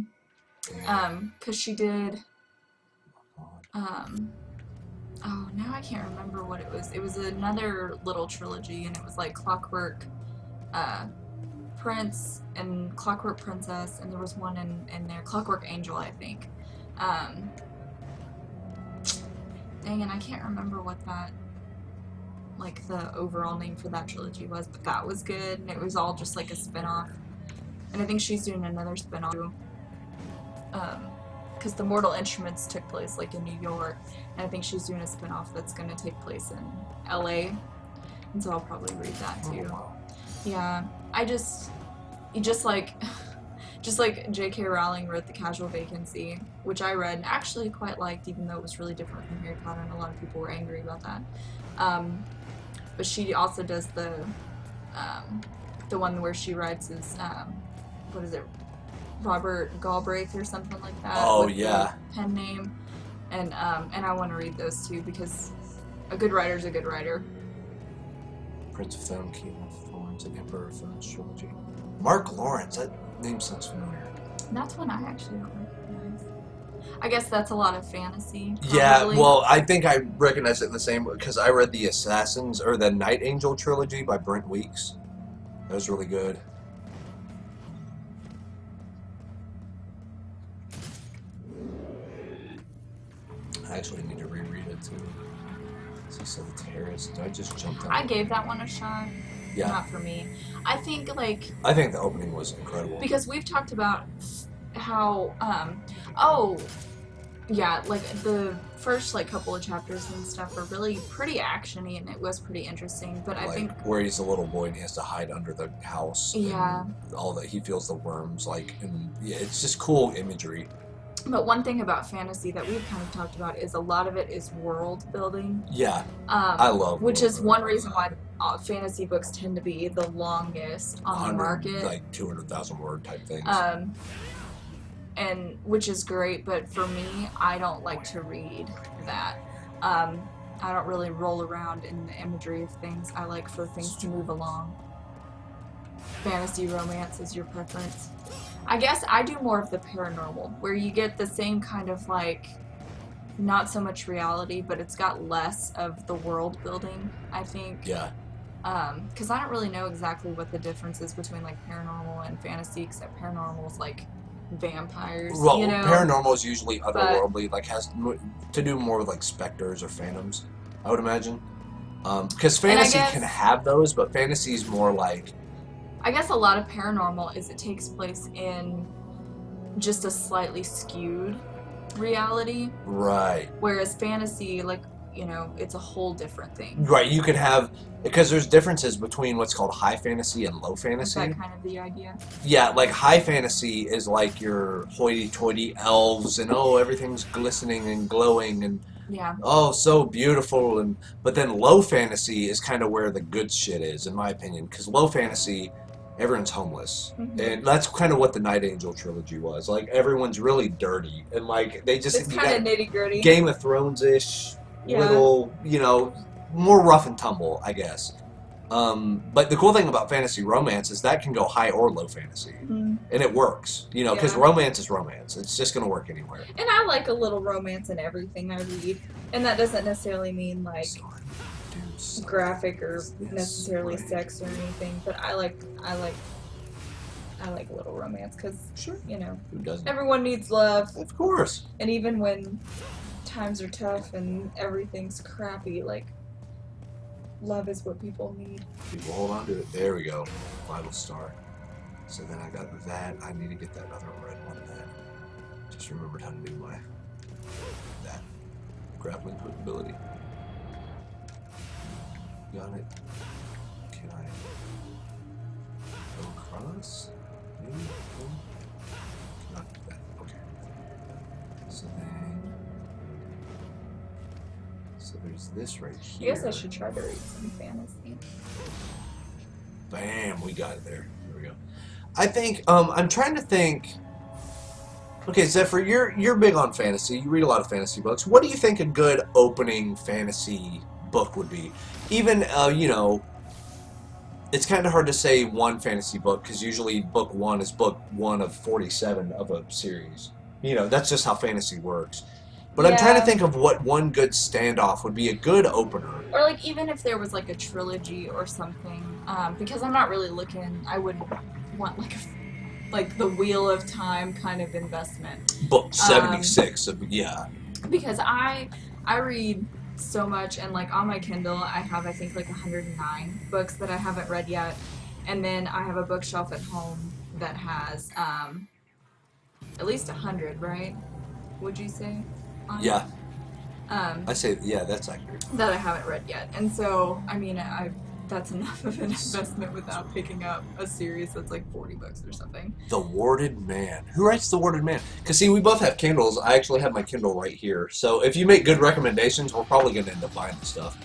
[SPEAKER 2] Because she did, oh, now I can't remember what it was. It was another little trilogy, and it was like Clockwork Prince and Clockwork Princess, and there was one in there, Clockwork Angel, I think. Dang it, I can't remember what that, like, the overall name for that trilogy was, but that was good, and it was all just like a spin-off. And I think she's doing another spin-off too. Because the Mortal Instruments took place like in New York, and I think she's doing a spin-off that's going to take place in LA, and so I'll probably read that too.
[SPEAKER 1] Oh, wow.
[SPEAKER 2] Yeah, just like J.K. Rowling wrote The Casual Vacancy, which I read and actually quite liked, even though it was really different from Harry Potter, and a lot of people were angry about that. But she also does the one where she writes is, what is it, Robert Galbraith or something like that.
[SPEAKER 1] Oh,
[SPEAKER 2] with
[SPEAKER 1] yeah.
[SPEAKER 2] the pen name, and I want to read those too, because a good writer's a good writer.
[SPEAKER 1] Prince of Thorn, King of Thorns, and Emperor of Thorns trilogy. Mark Lawrence, that name sounds familiar.
[SPEAKER 2] That's one I actually don't recognize. I guess that's a lot of fantasy.
[SPEAKER 1] Yeah,
[SPEAKER 2] probably.
[SPEAKER 1] well, I think I recognize it in the same, because I read the Assassins, or the Night Angel trilogy by Brent Weeks. That was really good. I actually need to reread it too. So Celebratory. Did I just jump on
[SPEAKER 2] I
[SPEAKER 1] it?
[SPEAKER 2] gave that one a shot.
[SPEAKER 1] Yeah.
[SPEAKER 2] Not for me. I think, like,
[SPEAKER 1] I think the opening was incredible.
[SPEAKER 2] because we've talked about how, oh, yeah, like, the first, like, couple of chapters and stuff are really pretty actiony, and it was pretty interesting, but I
[SPEAKER 1] Like,
[SPEAKER 2] think,
[SPEAKER 1] where he's a little boy and he has to hide under the house.
[SPEAKER 2] Yeah.
[SPEAKER 1] And all that, he feels the worms, like, and yeah, it's just cool imagery.
[SPEAKER 2] but one thing about fantasy that we've kind of talked about is a lot of it is world building.
[SPEAKER 1] Yeah, I love
[SPEAKER 2] Which
[SPEAKER 1] world
[SPEAKER 2] is one
[SPEAKER 1] building.
[SPEAKER 2] reason why fantasy books tend to be the longest on the
[SPEAKER 1] 100,
[SPEAKER 2] market.
[SPEAKER 1] like 200,000 word type things.
[SPEAKER 2] And which is great, but for me, I don't like to read that. I don't really roll around in the imagery of things. I like for things to move along. Fantasy romance is your preference. I guess I do more of the paranormal, where you get the same kind of, like, not so much reality, but it's got less of the world building, I think.
[SPEAKER 1] Yeah.
[SPEAKER 2] Because I don't really know exactly what the difference is between, like, paranormal and fantasy, except paranormal is, like, vampires,
[SPEAKER 1] Well,
[SPEAKER 2] you know?
[SPEAKER 1] paranormal is usually otherworldly, like has to do more with like specters or phantoms, I would imagine. Because fantasy
[SPEAKER 2] guess-
[SPEAKER 1] can have those, but fantasy is more like,
[SPEAKER 2] I guess a lot of paranormal is it takes place in just a slightly skewed reality,
[SPEAKER 1] right.
[SPEAKER 2] whereas fantasy, like, you know, it's a whole different thing.
[SPEAKER 1] Right, you could have, because there's differences between what's called high fantasy and low
[SPEAKER 2] Is
[SPEAKER 1] fantasy.
[SPEAKER 2] that kind of the idea?
[SPEAKER 1] Yeah, like high fantasy is like your hoity-toity elves and oh, everything's glistening and glowing and
[SPEAKER 2] Yeah.
[SPEAKER 1] oh, so beautiful. And but then low fantasy is kind of where the good shit is, in my opinion, because low fantasy, everyone's homeless,
[SPEAKER 2] Mhm.
[SPEAKER 1] and that's kind of what the Night Angel trilogy was. Like everyone's really dirty, and like they just
[SPEAKER 2] It's
[SPEAKER 1] you
[SPEAKER 2] kind of
[SPEAKER 1] got
[SPEAKER 2] nitty gritty.
[SPEAKER 1] Game of Thrones-ish,
[SPEAKER 2] Yeah.
[SPEAKER 1] little, you know, more rough and tumble, I guess. But the cool thing about fantasy romance is that can go high or low fantasy,
[SPEAKER 2] Mhm.
[SPEAKER 1] and it works, you know, because
[SPEAKER 2] Yeah.
[SPEAKER 1] romance is romance. It's just gonna work anywhere.
[SPEAKER 2] And I like a little romance in everything I read, and that doesn't necessarily mean like graphic or necessarily sex or anything. But I like a little romance because,
[SPEAKER 1] Sure.
[SPEAKER 2] you know,
[SPEAKER 1] Who doesn't?
[SPEAKER 2] everyone needs love,
[SPEAKER 1] Of course.
[SPEAKER 2] and even when times are tough and everything's crappy, like, love is what people need.
[SPEAKER 1] People hold on to it. There we go. Vital star. So then I got that. I need to get that other red one. That just remembered how to do that grappling hook ability. Got it. Can I go across? Maybe. Cannot do that. Okay. So then. So there's this right
[SPEAKER 2] I
[SPEAKER 1] here.
[SPEAKER 2] guess I should try to read some fantasy.
[SPEAKER 1] Bam, we got it there. There we go. I think I'm trying to think. Okay, Zephyr, you're big on fantasy. You read a lot of fantasy books. What do you think a good opening fantasy book would be? Even you know, it's kind of hard to say one fantasy book because usually book one is book one of 47 of a series. You know, that's just how fantasy works. But I'm trying to
[SPEAKER 2] Yeah.
[SPEAKER 1] think of what one good standoff would be a good opener.
[SPEAKER 2] Or like even if there was like a trilogy or something, because I'm not really looking. I wouldn't want like the Wheel of Time kind of investment.
[SPEAKER 1] Book 76, yeah.
[SPEAKER 2] Because I read so much, and like on my Kindle I have I think like 109 books that I haven't read yet, and then I have a bookshelf at home that has at least 100, right? Would you say? On it?
[SPEAKER 1] Yeah,
[SPEAKER 2] Um,
[SPEAKER 1] I say, yeah, that's accurate.
[SPEAKER 2] that I haven't read yet, and so I mean that's enough of an investment without picking up a series that's like 40 books or something.
[SPEAKER 1] The Warded Man. Who writes The Warded Man? Because, see, we both have Kindles. I actually have my Kindle right here. So if you make good recommendations, we're probably going to end up buying the stuff.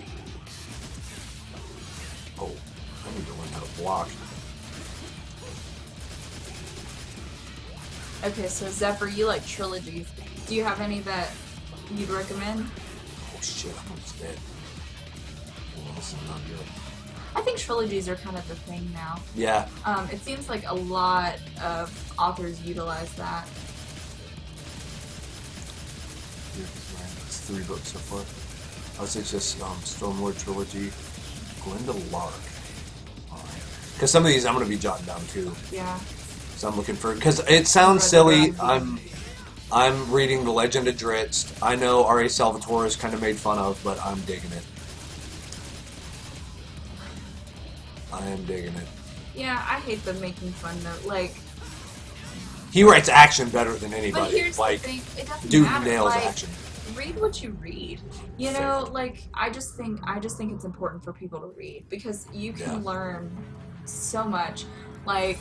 [SPEAKER 1] Oh, I need to learn how to block.
[SPEAKER 2] Okay, so Zephyr, you like trilogies. Do you have any that you'd recommend?
[SPEAKER 1] Oh, shit, I'm almost dead. Oh, this is not good.
[SPEAKER 2] I think trilogies are kind of the thing now.
[SPEAKER 1] Yeah.
[SPEAKER 2] It seems like a lot of authors utilize that.
[SPEAKER 1] It's 3 books so far. I would say it's just Stormlord Trilogy, Glenda Lark. Because some of these I'm going to be jotting down too.
[SPEAKER 2] Yeah.
[SPEAKER 1] So I'm looking for, because it sounds silly. I'm reading The Legend of Dritz. I know R.A. Salvatore is kind of made fun of, but I'm digging it. I am digging it.
[SPEAKER 2] Yeah, I hate them making fun though. Like,
[SPEAKER 1] He writes action better than
[SPEAKER 2] but
[SPEAKER 1] anybody.
[SPEAKER 2] here's
[SPEAKER 1] Like,
[SPEAKER 2] the thing: it doesn't
[SPEAKER 1] dude
[SPEAKER 2] matter.
[SPEAKER 1] nails
[SPEAKER 2] Like,
[SPEAKER 1] action.
[SPEAKER 2] read what you read. You
[SPEAKER 1] Fair.
[SPEAKER 2] know, like I just think it's important for people to read because you can learn so much. Like,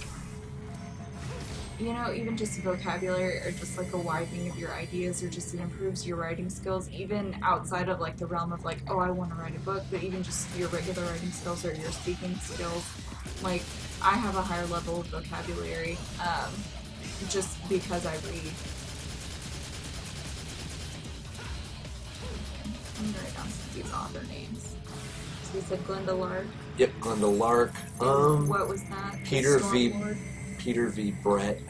[SPEAKER 2] you know, even just vocabulary or just like a widening of your ideas, or just it improves your writing skills, even outside of like the realm of like, oh, I want to write a book, but even just your regular writing skills or your speaking skills. Like, I have a higher level of vocabulary just because I read. I'm gonna write down some of these author names. So you said Glenda Lark.
[SPEAKER 1] Yep, Glenda Lark.
[SPEAKER 2] What was that?
[SPEAKER 1] Peter V.
[SPEAKER 2] Stormlord?
[SPEAKER 1] Peter V. Brett.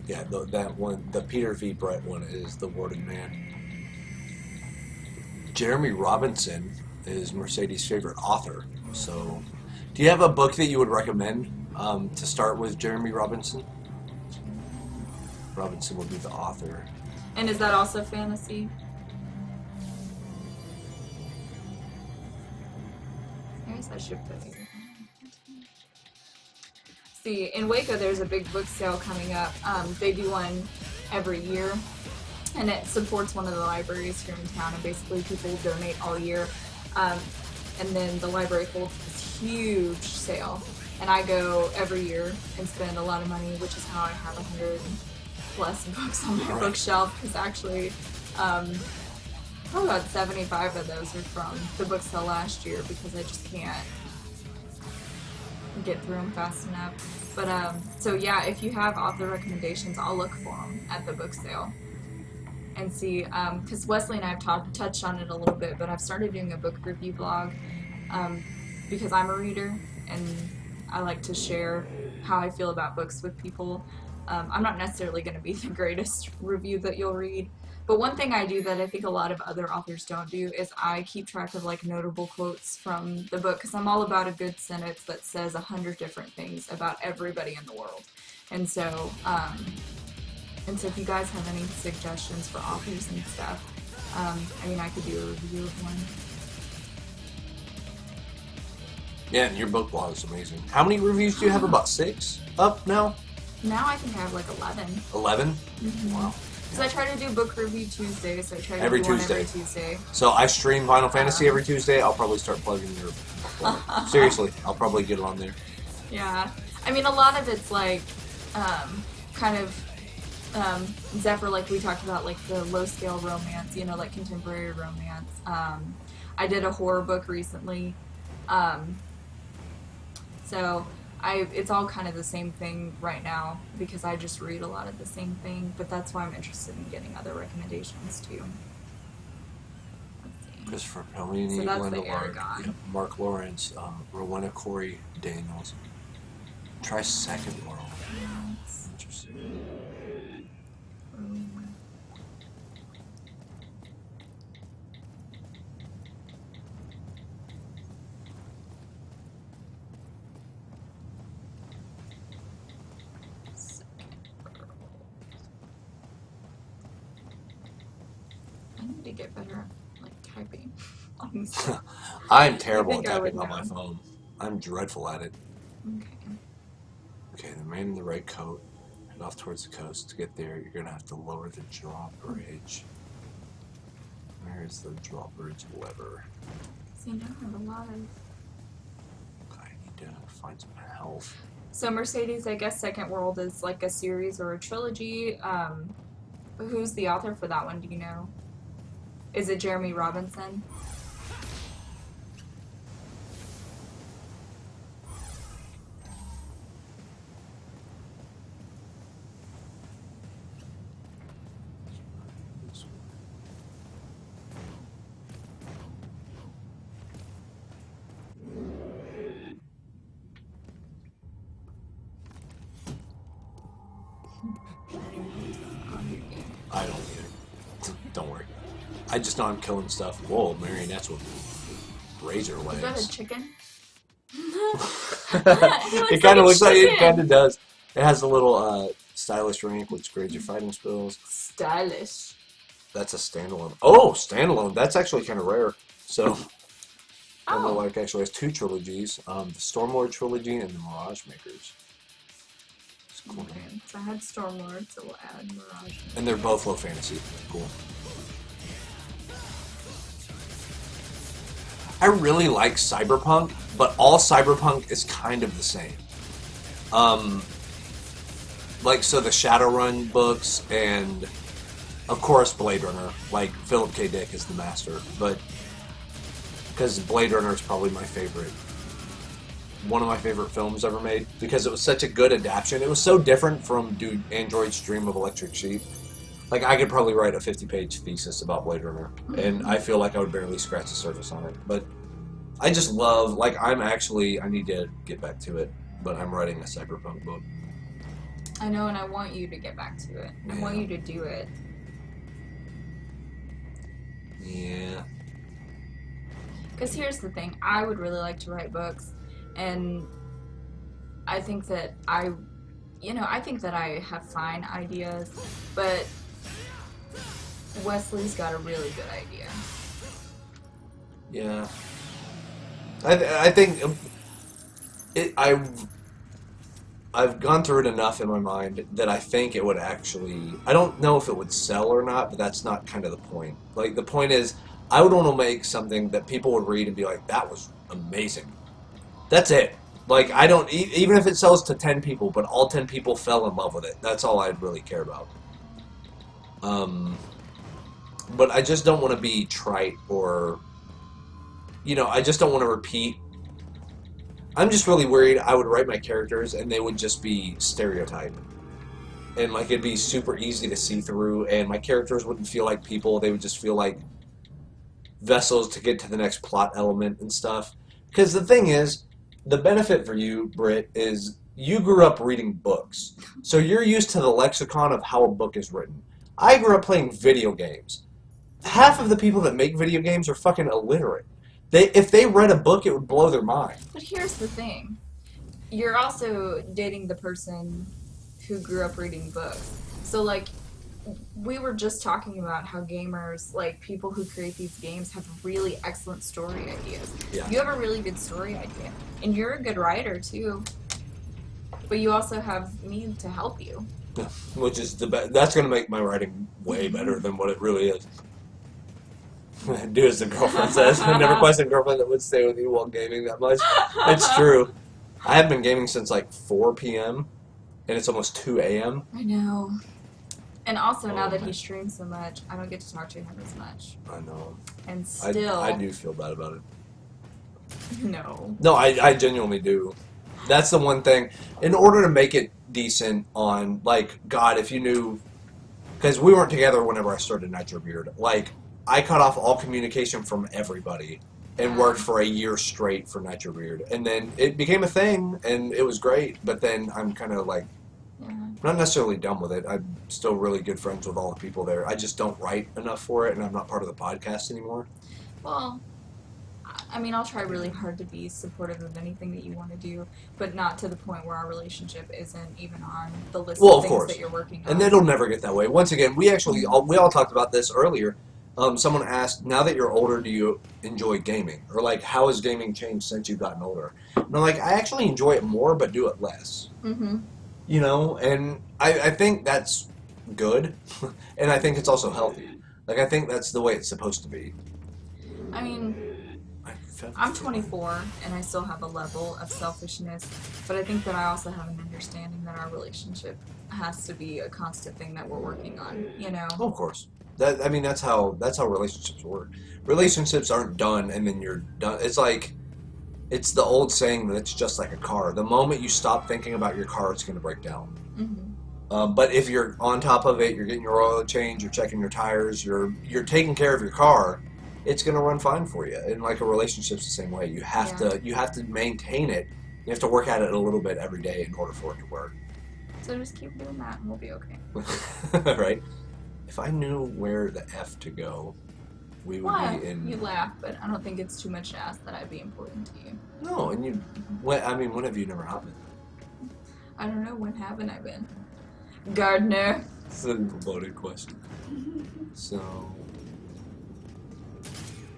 [SPEAKER 1] Yeah, that one, the Peter V. Brett one is The Warded Man. Jeremy Robinson is Mercedes' favorite author. So, do you have a book that you would recommend to start with Jeremy Robinson? Robinson would be the author.
[SPEAKER 2] And is that also fantasy? I guess I should put it. See, in Waco there's a big book sale coming up. They do one every year, and it supports one of the libraries here in town, and basically people donate all year. And then the library holds this huge sale, and I go every year and spend a lot of money, which is how I have 100 plus books on my bookshelf, because actually probably about 75 of those are from the book sale last year, because I just can't get through them fast enough. But so yeah, if you have author recommendations, I'll look for them at the book sale and see, because Wesley and I have touched on it a little bit, but I've started doing a book review blog because I'm a reader and I like to share how I feel about books with people. I'm not necessarily going to be the greatest review that you'll read, but one thing I do that I think a lot of other authors don't do is I keep track of like notable quotes from the book, because I'm all about a good sentence that says 100 different things about everybody in the world. And so if you guys have any suggestions for authors and stuff, I mean, I could do a review of one.
[SPEAKER 1] Yeah, and your book blog is amazing. How many reviews do you have? About 6 up now?
[SPEAKER 2] Now I think I have like 11.
[SPEAKER 1] 11?
[SPEAKER 2] Mm-hmm.
[SPEAKER 1] Wow.
[SPEAKER 2] Because I try to do book review Tuesdays, so I try to
[SPEAKER 1] Every
[SPEAKER 2] do one
[SPEAKER 1] Tuesday.
[SPEAKER 2] every Tuesday.
[SPEAKER 1] So I stream Final Fantasy every Tuesday. I'll probably start plugging your book blog. Seriously, I'll probably get it on there.
[SPEAKER 2] Yeah. I mean, a lot of it's like, kind of, Zephyr, like we talked about, like the low-scale romance, you know, like contemporary romance. I did a horror book recently. So it's all kind of the same thing right now, because I just read a lot of the same thing, but that's why I'm interested in getting other recommendations too. Let's see.
[SPEAKER 1] Christopher Pelini,
[SPEAKER 2] So that's the
[SPEAKER 1] Glenda Lark,
[SPEAKER 2] Aragon.
[SPEAKER 1] Mark Lawrence, Rowena Corey Daniels. Try Second World. Interesting.
[SPEAKER 2] I need to get better at like typing. Honestly.
[SPEAKER 1] I'm terrible
[SPEAKER 2] think
[SPEAKER 1] at
[SPEAKER 2] I would
[SPEAKER 1] typing on my
[SPEAKER 2] know.
[SPEAKER 1] phone. I'm dreadful at it.
[SPEAKER 2] Okay.
[SPEAKER 1] Okay, the man in the red coat. Head off towards the coast. To get there, you're gonna have to lower the drawbridge. Where's the drawbridge lever?
[SPEAKER 2] See, now I have a lot of.
[SPEAKER 1] I need to find some health.
[SPEAKER 2] So Mercedes, I guess Second World is like a series or a trilogy. Who's the author for that one? Do you know? Is it Jeremy Robinson?
[SPEAKER 1] I don't either. Don't worry. I just know I'm killing stuff. Whoa, marionettes with razor
[SPEAKER 2] Is that a
[SPEAKER 1] legs.
[SPEAKER 2] chicken?
[SPEAKER 1] It kind of looks like it kind of does. It has a little stylish rank, which grades your fighting skills.
[SPEAKER 2] Stylish.
[SPEAKER 1] That's a standalone. Oh, standalone. That's actually kind of rare. So,
[SPEAKER 2] Oh.
[SPEAKER 1] Like actually has two trilogies: the Stormlord trilogy and the Mirage Makers. It's cool.
[SPEAKER 2] Okay, so I had Stormlord, so we'll add Mirage.
[SPEAKER 1] And they're both low fantasy. Cool. I really like Cyberpunk, but all Cyberpunk is kind of the same. Like, so the Shadowrun books and, of course, Blade Runner. Like, Philip K. Dick is the master, but because Blade Runner is probably my favorite. One of my favorite films ever made because it was such a good adaptation. It was so different from Android's Dream of Electric Sheep. Like, I could probably write a 50-page thesis about Blade Runner, and I feel like I would barely scratch the surface on it. But I just love, like, I need to get back to it, but I'm writing a Cyberpunk book.
[SPEAKER 2] I know, and I want you to get back to it. I want you to do it.
[SPEAKER 1] Yeah.
[SPEAKER 2] Because here's the thing, I would really like to write books, and I think that I have fine ideas, but Wesley's got a really good idea.
[SPEAKER 1] Yeah. I think I've gone through it enough in my mind that I think it would actually... I don't know if it would sell or not, but that's not kind of the point. Like, the point is, I would want to make something that people would read and be like, that was amazing. That's it. Like, I don't... Even if it sells to 10 people, but all 10 people fell in love with it, that's all I'd really care about. But I just don't want to be trite or... I just don't want to repeat. I'm just really worried I would write my characters and they would just be stereotyped. And, like, it'd be super easy to see through, and my characters wouldn't feel like people. They would just feel like vessels to get to the next plot element and stuff. Because the thing is, the benefit for you, Britt, is you grew up reading books. So you're used to the lexicon of how a book is written. I grew up playing video games. Half of the people that make video games are fucking illiterate. If they read a book, it would blow their mind.
[SPEAKER 2] But here's the thing. You're also dating the person who grew up reading books. So, like, we were just talking about how gamers, like, people who create these games have really excellent story ideas.
[SPEAKER 1] Yeah.
[SPEAKER 2] You have a really good story idea. And you're a good writer, too. But you also have me to help you.
[SPEAKER 1] Which is that's going to make my writing way better than what it really is. Do as the girlfriend says. I never questioned a girlfriend that would stay with you while gaming that much. It's true. I have been gaming since like 4 p.m. and it's almost 2 a.m.
[SPEAKER 2] I know. And also, now that
[SPEAKER 1] man.
[SPEAKER 2] he streams so much, I don't get to talk to him as much.
[SPEAKER 1] I know.
[SPEAKER 2] And still...
[SPEAKER 1] I do feel bad about it.
[SPEAKER 2] No.
[SPEAKER 1] No, I genuinely do. That's the one thing. In order to make it decent on, like, God, if you knew... Because we weren't together whenever I started Nitro Beard. Like, I cut off all communication from everybody and worked for a year straight for Nitro Beard. And then it became a thing, and it was great. But then I'm kind of like,
[SPEAKER 2] Yeah.
[SPEAKER 1] I'm not necessarily done with it. I'm still really good friends with all the people there. I just don't write enough for it, and I'm not part of the podcast anymore.
[SPEAKER 2] Well, I mean, I'll try really hard to be supportive of anything that you want to do, but not to the point where our relationship isn't even on the list
[SPEAKER 1] Well,
[SPEAKER 2] of
[SPEAKER 1] of
[SPEAKER 2] things
[SPEAKER 1] course.
[SPEAKER 2] that you're working on.
[SPEAKER 1] And it'll never get that way. Once again, we all talked about this earlier. Someone asked, now that you're older, do you enjoy gaming? Or like, how has gaming changed since you've gotten older? And I'm like, I actually enjoy it more, but do it less.
[SPEAKER 2] Mm-hmm.
[SPEAKER 1] You know, and I think that's good, and I think it's also healthy. Like, I think that's the way it's supposed to be.
[SPEAKER 2] I mean, I'm 24 and I still have a level of selfishness, but I think that I also have an understanding that our relationship has to be a constant thing that we're working on, you know?
[SPEAKER 1] Oh, of course. That's how relationships work. Relationships aren't done and then you're done. It's the old saying that it's just like a car. The moment you stop thinking about your car, it's going to break down.
[SPEAKER 2] Mm-hmm.
[SPEAKER 1] But if you're on top of it, you're getting your oil change, you're checking your tires, you're taking care of your car, it's going to run fine for you. And like a relationship's the same way. You have to maintain it. You have to work at it a little bit every day in order for it to work.
[SPEAKER 2] So just keep doing that and we'll be okay.
[SPEAKER 1] Right? If I knew where the F to go, we would
[SPEAKER 2] Well,
[SPEAKER 1] be in.
[SPEAKER 2] you laugh, but I don't think it's too much to ask that I'd be important to you.
[SPEAKER 1] No, and when have you never happened?
[SPEAKER 2] I don't know, when haven't I been? Gardner.
[SPEAKER 1] It's a loaded question. So,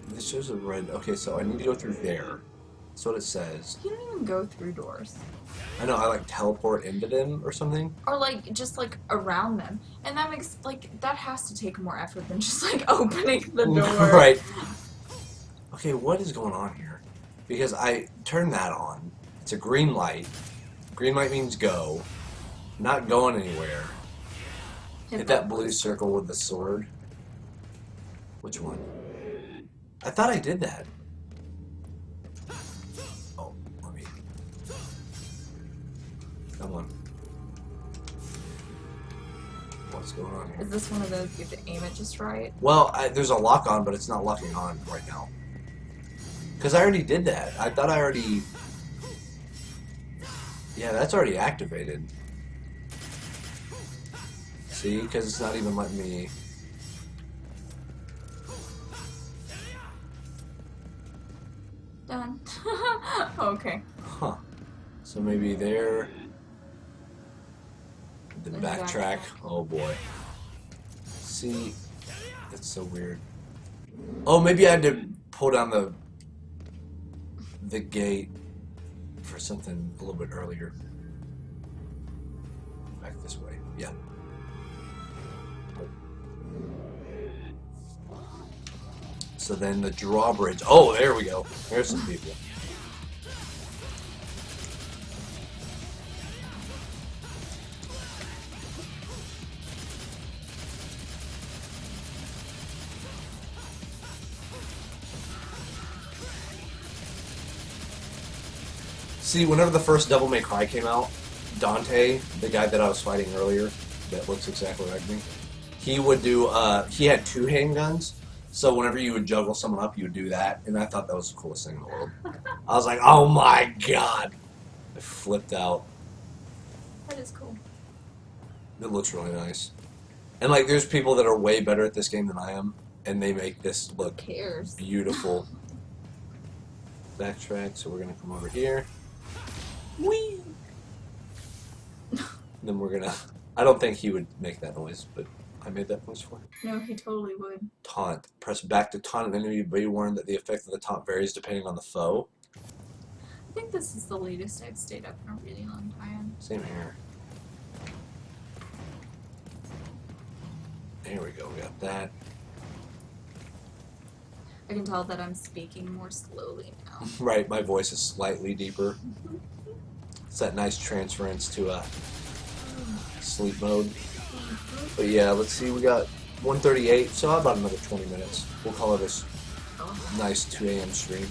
[SPEAKER 1] this shows a red. Okay, so I need to go through there. That's what it says.
[SPEAKER 2] You don't even go through doors.
[SPEAKER 1] I know, I like teleport into them or something.
[SPEAKER 2] Or like, just like around them. And that makes, like, that has to take more effort than just like opening the door.
[SPEAKER 1] Right. Okay, what is going on here? Because I turned that on. It's a green light. Green light means go. Not going anywhere. Hit that blue circle with the sword. Which one? I thought I did that. Oh, let me. Come on. What's going on here?
[SPEAKER 2] Is this one of those you have to aim it just right?
[SPEAKER 1] Well, there's a lock on, but it's not locking on right now. Because I already did that. I thought I already... Yeah, that's already activated. See? Because it's not even letting me...
[SPEAKER 2] Done. Okay.
[SPEAKER 1] Huh. So maybe there... Then
[SPEAKER 2] Then
[SPEAKER 1] backtrack.
[SPEAKER 2] backtrack.
[SPEAKER 1] Oh boy. See? That's so weird. Oh, maybe I had to pull down the gate for something a little bit earlier. Back this way. Yeah. So then the drawbridge. Oh, there we go. There's some people. See, whenever the first Devil May Cry came out, Dante, the guy that I was fighting earlier, that looks exactly like me, he would do, he had two handguns, so whenever you would juggle someone up, you would do that, and I thought that was the coolest thing in the world. I was like, oh my god! I flipped out.
[SPEAKER 2] That is cool.
[SPEAKER 1] It looks really nice. And, like, there's people that are way better at this game than I am, and they make this look
[SPEAKER 2] Who cares?
[SPEAKER 1] beautiful. Backtrack, so we're gonna come over here. Whee! Then we're gonna... I don't think he would make that noise, but I made that noise for him.
[SPEAKER 2] No, he totally would.
[SPEAKER 1] Taunt. Press back to taunt an enemy, but be warned that the effect of the taunt varies depending on the foe.
[SPEAKER 2] I think this is the latest I've stayed up in a really long time.
[SPEAKER 1] Same here. There we go, we got that.
[SPEAKER 2] I can tell that I'm speaking more slowly now.
[SPEAKER 1] Right, my voice is slightly deeper. It's that nice transference to sleep mode. But yeah, let's see, we got 1:38, so about another 20 minutes. We'll call it a nice 2 a.m. stream.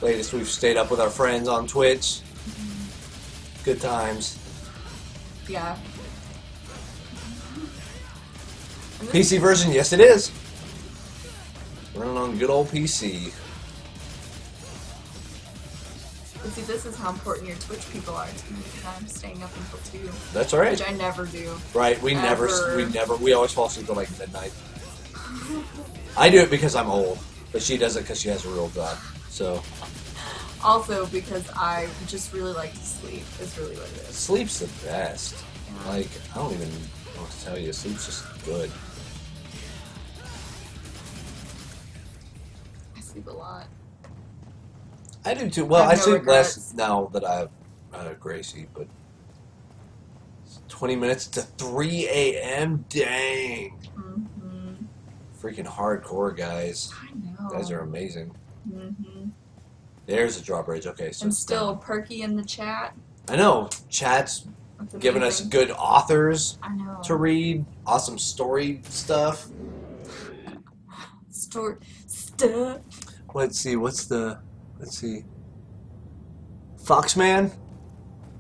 [SPEAKER 1] Latest, we've stayed up with our friends on Twitch. Good times.
[SPEAKER 2] Yeah.
[SPEAKER 1] PC version, yes it is. Running on good old PC.
[SPEAKER 2] It's See, this is how important your Twitch people are to me, because I'm staying up until 2.
[SPEAKER 1] That's all right.
[SPEAKER 2] Which I never do.
[SPEAKER 1] Right, we
[SPEAKER 2] Ever.
[SPEAKER 1] we always fall asleep at like midnight. I do it because I'm old, but she does it because she has a real job. So
[SPEAKER 2] Also, because I just really like to sleep, is really what it is.
[SPEAKER 1] sleep's the best.
[SPEAKER 2] Yeah.
[SPEAKER 1] Like, I don't even know what to tell you. Sleep's just good.
[SPEAKER 2] I sleep a lot.
[SPEAKER 1] I do too. Well,
[SPEAKER 2] I
[SPEAKER 1] I
[SPEAKER 2] have no
[SPEAKER 1] sleep less
[SPEAKER 2] regrets.
[SPEAKER 1] now that I have Gracie, but 20 minutes to 3 a.m. Dang.
[SPEAKER 2] Mm-hmm.
[SPEAKER 1] Freaking hardcore, guys.
[SPEAKER 2] I know.
[SPEAKER 1] You guys are amazing.
[SPEAKER 2] Mm-hmm.
[SPEAKER 1] There's a drawbridge. Okay, so
[SPEAKER 2] And
[SPEAKER 1] it's
[SPEAKER 2] still
[SPEAKER 1] down.
[SPEAKER 2] Perky in the chat.
[SPEAKER 1] I know. Chat's
[SPEAKER 2] That's
[SPEAKER 1] giving us
[SPEAKER 2] amazing.
[SPEAKER 1] good authors
[SPEAKER 2] I know.
[SPEAKER 1] to read, awesome story stuff.
[SPEAKER 2] Stuff.
[SPEAKER 1] Let's see. Foxman?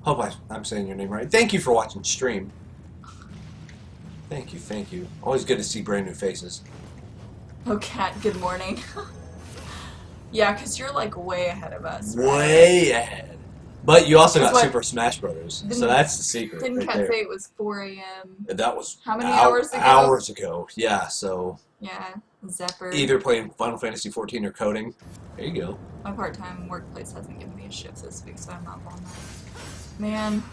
[SPEAKER 1] Hope I'm saying your name right. Thank you for watching stream. Thank you. Always good to see brand new faces.
[SPEAKER 2] Oh, Cat, good morning. Yeah, because you're like way ahead of us. Right?
[SPEAKER 1] Way ahead. But you also got
[SPEAKER 2] What-
[SPEAKER 1] Super Smash Brothers, so
[SPEAKER 2] Didn't-
[SPEAKER 1] that's the secret
[SPEAKER 2] Didn't
[SPEAKER 1] right
[SPEAKER 2] Cat
[SPEAKER 1] there.
[SPEAKER 2] say it was 4 a.m.?
[SPEAKER 1] That was
[SPEAKER 2] How many hours ago?
[SPEAKER 1] Hours ago, yeah. So
[SPEAKER 2] Yeah, Zephyr.
[SPEAKER 1] either playing Final Fantasy 14 or coding. There you go.
[SPEAKER 2] My part-time workplace hasn't given me a shift this week, so I'm not all night. Man,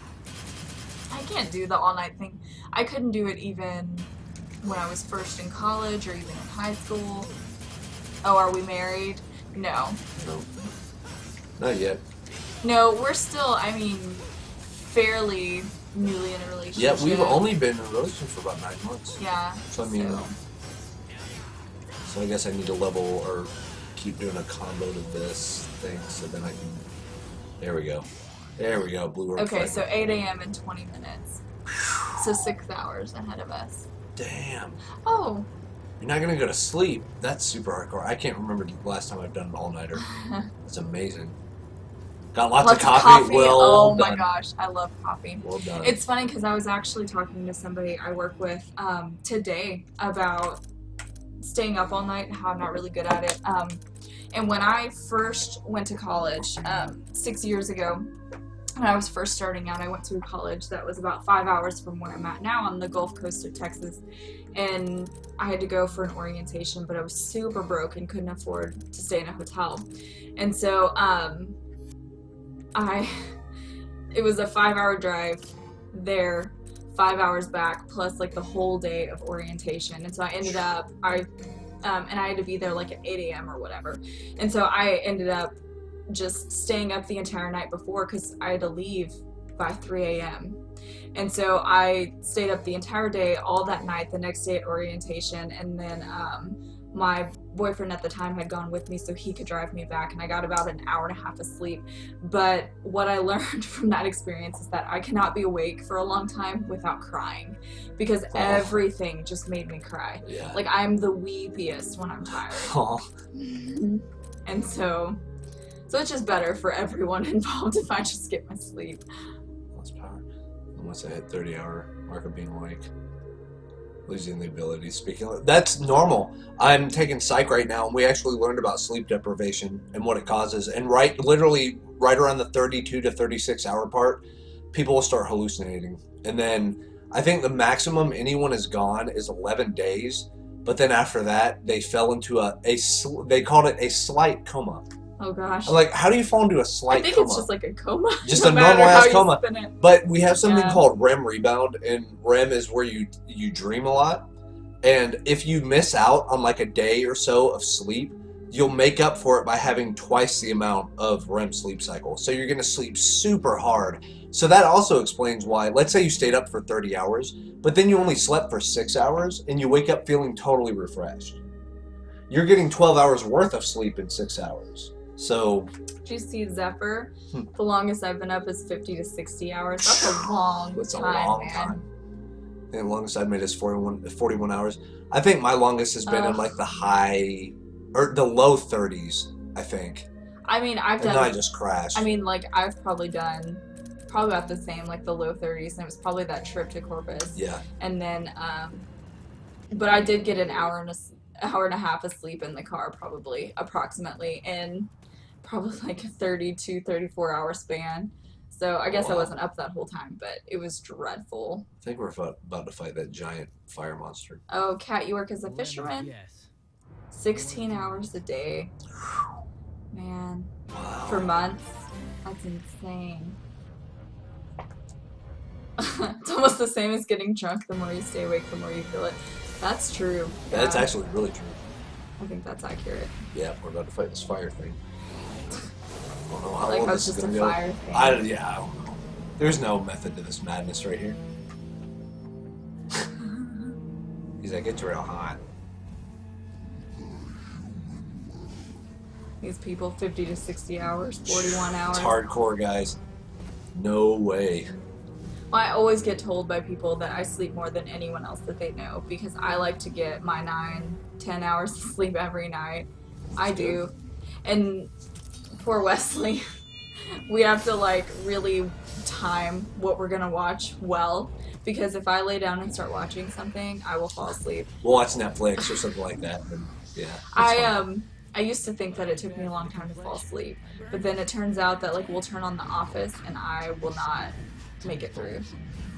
[SPEAKER 2] I can't do the all-night thing. I couldn't do it even when I was first in college or even in high school. Oh, are we married? No.
[SPEAKER 1] No, not yet.
[SPEAKER 2] No, we're still, I mean, fairly newly in a relationship.
[SPEAKER 1] Yeah, we've only been in a relationship for about 9 months.
[SPEAKER 2] Yeah.
[SPEAKER 1] So I mean, so I guess I need to level or keep doing a combo to this thing, so then I can. There we go. Blue Orb.
[SPEAKER 2] Okay,
[SPEAKER 1] Fragment.
[SPEAKER 2] so 8 a.m. in 20 minutes. So 6 hours ahead of us.
[SPEAKER 1] Damn.
[SPEAKER 2] Oh.
[SPEAKER 1] You're not gonna go to sleep. That's super hardcore. I can't remember the last time I've done an all-nighter. That's amazing. Got lots of coffee. Well
[SPEAKER 2] Oh
[SPEAKER 1] done.
[SPEAKER 2] my gosh, I love coffee.
[SPEAKER 1] Well done.
[SPEAKER 2] It's funny because I was actually talking to somebody I work with today about staying up all night and how I'm not really good at it. And when I first went to college 6 years ago, when I was first starting out, I went to a college that was about 5 hours from where I'm at now on the Gulf Coast of Texas. And I had to go for an orientation, but I was super broke and couldn't afford to stay in a hotel. And so it was a 5-hour drive there, 5 hours back, plus like the whole day of orientation. And so I ended up, and I had to be there like at 8 a.m. or whatever. And so I ended up just staying up the entire night before because I had to leave by 3 a.m. And so I stayed up the entire day, all that night, the next day at orientation, and then my boyfriend at the time had gone with me so he could drive me back, and I got about an hour and a half of sleep. But what I learned from that experience is that I cannot be awake for a long time without crying, because everything just made me cry.
[SPEAKER 1] Yeah.
[SPEAKER 2] Like, I'm the weepiest when I'm tired.
[SPEAKER 1] Oh.
[SPEAKER 2] And so it's just better for everyone involved if I just get my sleep.
[SPEAKER 1] Less power. Once I hit 30-hour mark of being awake. Losing the ability to speak. That's normal. I'm taking psych right now, and we actually learned about sleep deprivation and what it causes. And literally right around the 32 to 36 hour part, people will start hallucinating. And then I think the maximum anyone has gone is 11 days. But then after that, they fell into they called it a slight coma.
[SPEAKER 2] Oh gosh.
[SPEAKER 1] I'm like, how do you fall into a slight
[SPEAKER 2] I think
[SPEAKER 1] coma?
[SPEAKER 2] it's just like a coma.
[SPEAKER 1] Just
[SPEAKER 2] no
[SPEAKER 1] a
[SPEAKER 2] matter
[SPEAKER 1] normal
[SPEAKER 2] how
[SPEAKER 1] ass
[SPEAKER 2] you
[SPEAKER 1] coma.
[SPEAKER 2] spin it.
[SPEAKER 1] But we have something
[SPEAKER 2] Yeah.
[SPEAKER 1] called REM rebound, and REM is where you dream a lot. And if you miss out on like a day or so of sleep, you'll make up for it by having twice the amount of REM sleep cycle. So you're going to sleep super hard. So that also explains why, let's say you stayed up for 30 hours, but then you only slept for 6 hours, and you wake up feeling totally refreshed. You're getting 12 hours worth of sleep in 6 hours. So,
[SPEAKER 2] Did you see Zephyr? The longest I've been up is 50 to 60 hours. That's a long
[SPEAKER 1] that's a
[SPEAKER 2] time,
[SPEAKER 1] long
[SPEAKER 2] man.
[SPEAKER 1] time. And the longest I've made is 41 hours. I think my longest has been in like the low 30s, I think.
[SPEAKER 2] I mean, I've
[SPEAKER 1] And then I
[SPEAKER 2] done.
[SPEAKER 1] just crashed.
[SPEAKER 2] I mean, like I've probably done about the same, like the low 30s, and it was probably that trip to Corpus.
[SPEAKER 1] Yeah.
[SPEAKER 2] And then, but I did get an hour and a half of sleep in the car, probably approximately, and probably like a 32, 34-hour span. So I guess I
[SPEAKER 1] Wow.
[SPEAKER 2] wasn't up that whole time, but it was dreadful.
[SPEAKER 1] I think we're about to fight that giant fire monster.
[SPEAKER 2] Oh, Kat, you work as a
[SPEAKER 4] Let me
[SPEAKER 2] fisherman?
[SPEAKER 4] guess.
[SPEAKER 2] 16 hours a day. Man,
[SPEAKER 1] Wow.
[SPEAKER 2] for months? That's insane. It's almost the same as getting drunk. The more you stay awake, the more you feel it. That's true.
[SPEAKER 1] That's
[SPEAKER 2] Yeah,
[SPEAKER 1] actually really true.
[SPEAKER 2] I think that's accurate.
[SPEAKER 1] Yeah, we're about to fight this fire thing. I don't know how
[SPEAKER 2] Like
[SPEAKER 1] long
[SPEAKER 2] how
[SPEAKER 1] this
[SPEAKER 2] it's
[SPEAKER 1] is
[SPEAKER 2] just a
[SPEAKER 1] gonna go.
[SPEAKER 2] fire thing.
[SPEAKER 1] I don't know. There's no method to this madness right here. He's like, it's real hot.
[SPEAKER 2] These people, 50 to 60 hours, 41 hours.
[SPEAKER 1] It's hardcore, guys. No way.
[SPEAKER 2] I always get told by people that I sleep more than anyone else that they know because I like to get my 9-10 hours of sleep every night. I do. And poor Wesley, we have to like really time what we're gonna watch well because if I lay down and start watching something, I will fall asleep.
[SPEAKER 1] We'll watch Netflix or something like that. And yeah. it's fine.
[SPEAKER 2] I used to think that it took me a long time to fall asleep, but then it turns out that like we'll turn on The Office and I will not make it through.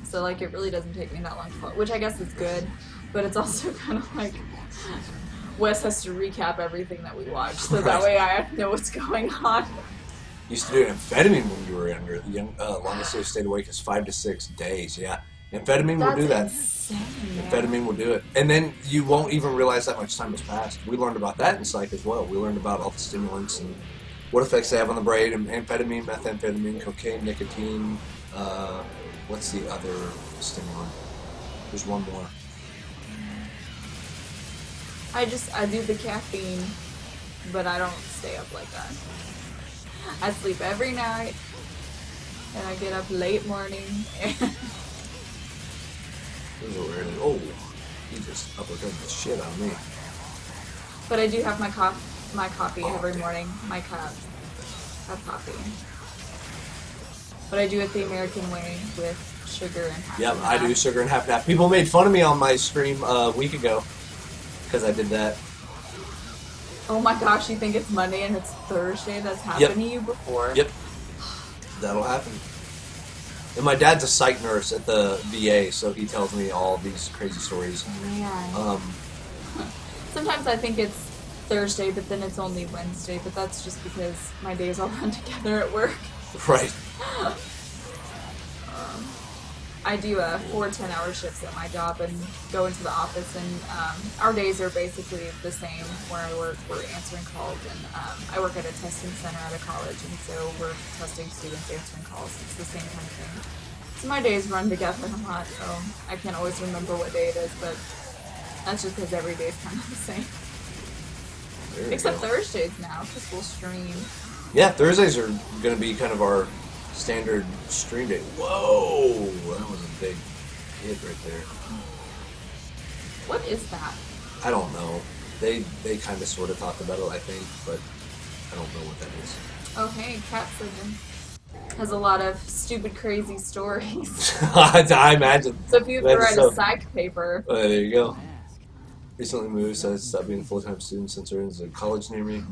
[SPEAKER 2] So like it really doesn't take me that long to fall, which I guess is good, but it's also kind of like Wes has to recap everything that we watch, so that
[SPEAKER 1] Right.
[SPEAKER 2] way I know what's going on.
[SPEAKER 1] Used to do amphetamine when you were younger. The longest they stayed awake is 5 to 6 days. Yeah. Amphetamine will do that.
[SPEAKER 2] Insane, man.
[SPEAKER 1] Amphetamine will do it. And then you won't even realize that much time has passed. We learned about that in psych as well. We learned about all the stimulants and what effects they have on the brain. And amphetamine, methamphetamine, cocaine, nicotine. What's the other stimulant? There's one more.
[SPEAKER 2] I do the caffeine, but I don't stay up like that. I sleep every night, and I get up late morning.
[SPEAKER 1] This is weird. Oh, he just uppercut the shit out of me.
[SPEAKER 2] But I do have my coffee every morning. My cup of coffee. But I do it the American way with sugar and half.
[SPEAKER 1] Yep,
[SPEAKER 2] and
[SPEAKER 1] I
[SPEAKER 2] half.
[SPEAKER 1] do sugar and half and half. People made fun of me on my stream a week ago because I did that.
[SPEAKER 2] Oh my gosh, you think it's Monday and it's Thursday? That's happened to you before?
[SPEAKER 1] Yep, that'll happen. And my dad's a psych nurse at the VA, so he tells me all these crazy stories.
[SPEAKER 2] Man. Sometimes I think it's Thursday, but then it's only Wednesday. But that's just because my days all run together at work.
[SPEAKER 1] Right.
[SPEAKER 2] I do 4 10-hour shifts at my job and go into the office, and our days are basically the same where I work. We're answering calls, and I work at a testing center at a college, and so we're testing students, answering calls. It's the same kind of thing. So my days run together a lot, so I can't always remember what day it is, but that's just because every day is kind of the same.
[SPEAKER 1] There you
[SPEAKER 2] Except
[SPEAKER 1] go.
[SPEAKER 2] Thursdays now, because we'll stream.
[SPEAKER 1] Yeah, Thursdays are going to be kind of our standard stream day. Whoa, that was a big hit right there.
[SPEAKER 2] What is that?
[SPEAKER 1] I don't know. They kind of sort of talked about it, I think, but I don't know what that is.
[SPEAKER 2] Oh, hey, Cat Surgeon has a lot of stupid, crazy stories.
[SPEAKER 1] I imagine.
[SPEAKER 2] So if you have to
[SPEAKER 1] That's
[SPEAKER 2] write
[SPEAKER 1] so-
[SPEAKER 2] a psych paper,
[SPEAKER 1] There you go. Recently moved, so I stopped being a full-time student since there's a college near me.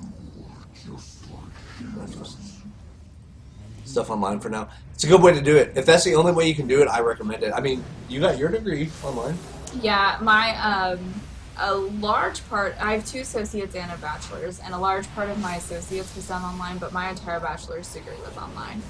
[SPEAKER 1] Stuff online for now. It's a good way to do it. If that's the only way you can do it, I recommend it. I mean, you got your degree online.
[SPEAKER 2] yeah, my a large part. I have 2 associates and a bachelor's, and a large part of my associates was done online, but my entire bachelor's degree was online.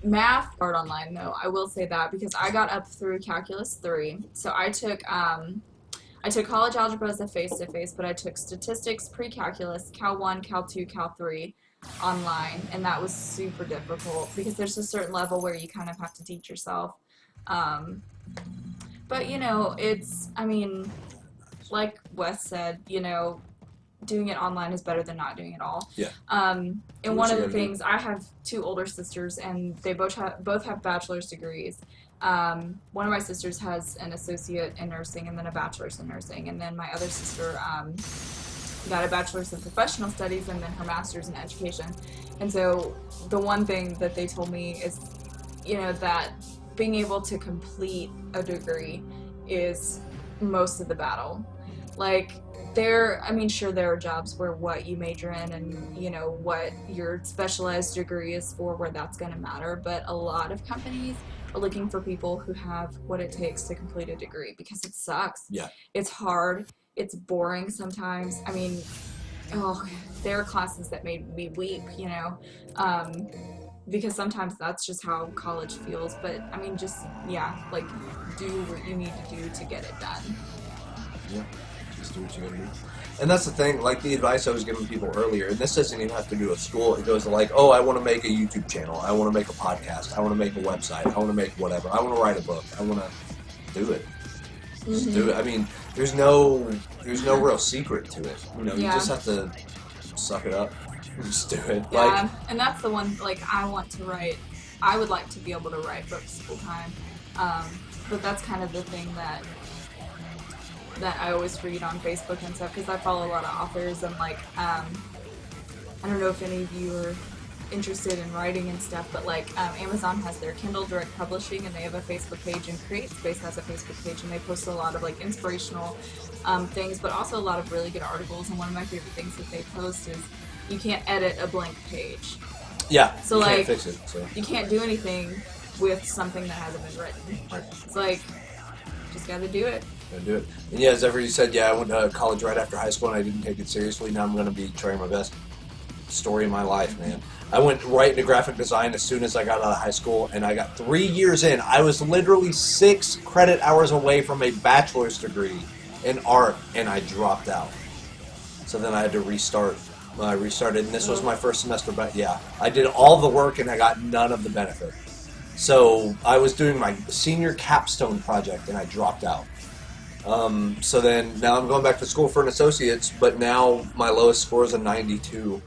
[SPEAKER 2] Math part online though, I will say that because I got up through Calculus 3, so I took college algebra as a face-to-face, but I took statistics, pre-calculus, Cal 1, Cal 2, Cal 3 online, and that was super difficult because there's a certain level where you kind of have to teach yourself. But you know, I mean, like Wes said, you know, doing it online is better than not doing it all.
[SPEAKER 1] Yeah.
[SPEAKER 2] And
[SPEAKER 1] Do what
[SPEAKER 2] one
[SPEAKER 1] you
[SPEAKER 2] of the
[SPEAKER 1] gotta do.
[SPEAKER 2] things, I have 2 older sisters, and they both have bachelor's degrees. One of my sisters has an associate in nursing and then a bachelor's in nursing, and then my other sister got a bachelor's in professional studies and then her master's in education. And so the one thing that they told me is, you know, that being able to complete a degree is most of the battle. Like, I mean, sure, there are jobs where what you major in and, you know, what your specialized degree is for, where that's going to matter. But a lot of companies are looking for people who have what it takes to complete a degree because it sucks.
[SPEAKER 1] Yeah.
[SPEAKER 2] It's hard. It's boring sometimes. I mean, oh, there are classes that made me weep, you know, because sometimes that's just how college feels. But I mean, just, yeah, like, do what you need to do to get it done.
[SPEAKER 1] Yeah. Just do what you gotta do. And that's the thing, like the advice I was giving people earlier, and this doesn't even have to do with school. It goes to like, oh, I want to make a YouTube channel. I want to make a podcast. I want to make a website. I want to make whatever. I want to write a book. I want to do it. Just do it. I mean, there's no real secret to it. You know, you
[SPEAKER 2] Yeah.
[SPEAKER 1] just have to suck it up and just do it.
[SPEAKER 2] Yeah,
[SPEAKER 1] Like,
[SPEAKER 2] and that's the one, like, I want to write. I would like to be able to write books full time. But that's kind of the thing that I always read on Facebook and stuff, because I follow a lot of authors, and like, I don't know if any of you are interested in writing and stuff, but like, Amazon has their Kindle Direct Publishing, and they have a Facebook page, and CreateSpace has a Facebook page, and they post a lot of like inspirational things, but also a lot of really good articles. And one of my favorite things that they post is you can't edit a blank page.
[SPEAKER 1] yeah,
[SPEAKER 2] So,
[SPEAKER 1] you
[SPEAKER 2] like,
[SPEAKER 1] can't fix it. So.
[SPEAKER 2] You can't do anything with something that hasn't been written.
[SPEAKER 1] Right.
[SPEAKER 2] It's like, just gotta do it.
[SPEAKER 1] Gonna do it. And yeah, as everybody said, yeah, I went to college right after high school and I didn't take it seriously. Now I'm going to be trying my best. Story of my life, man. I went right into graphic design as soon as I got out of high school, and I got 3 years in. I was literally 6 credit hours away from a bachelor's degree in art, and I dropped out. So then I had to restart. I restarted, and this was my first semester, but yeah, I did all the work and I got none of the benefit. So I was doing my senior capstone project and I dropped out. So then now I'm going back to school for an associate's, but now my lowest score is a 92.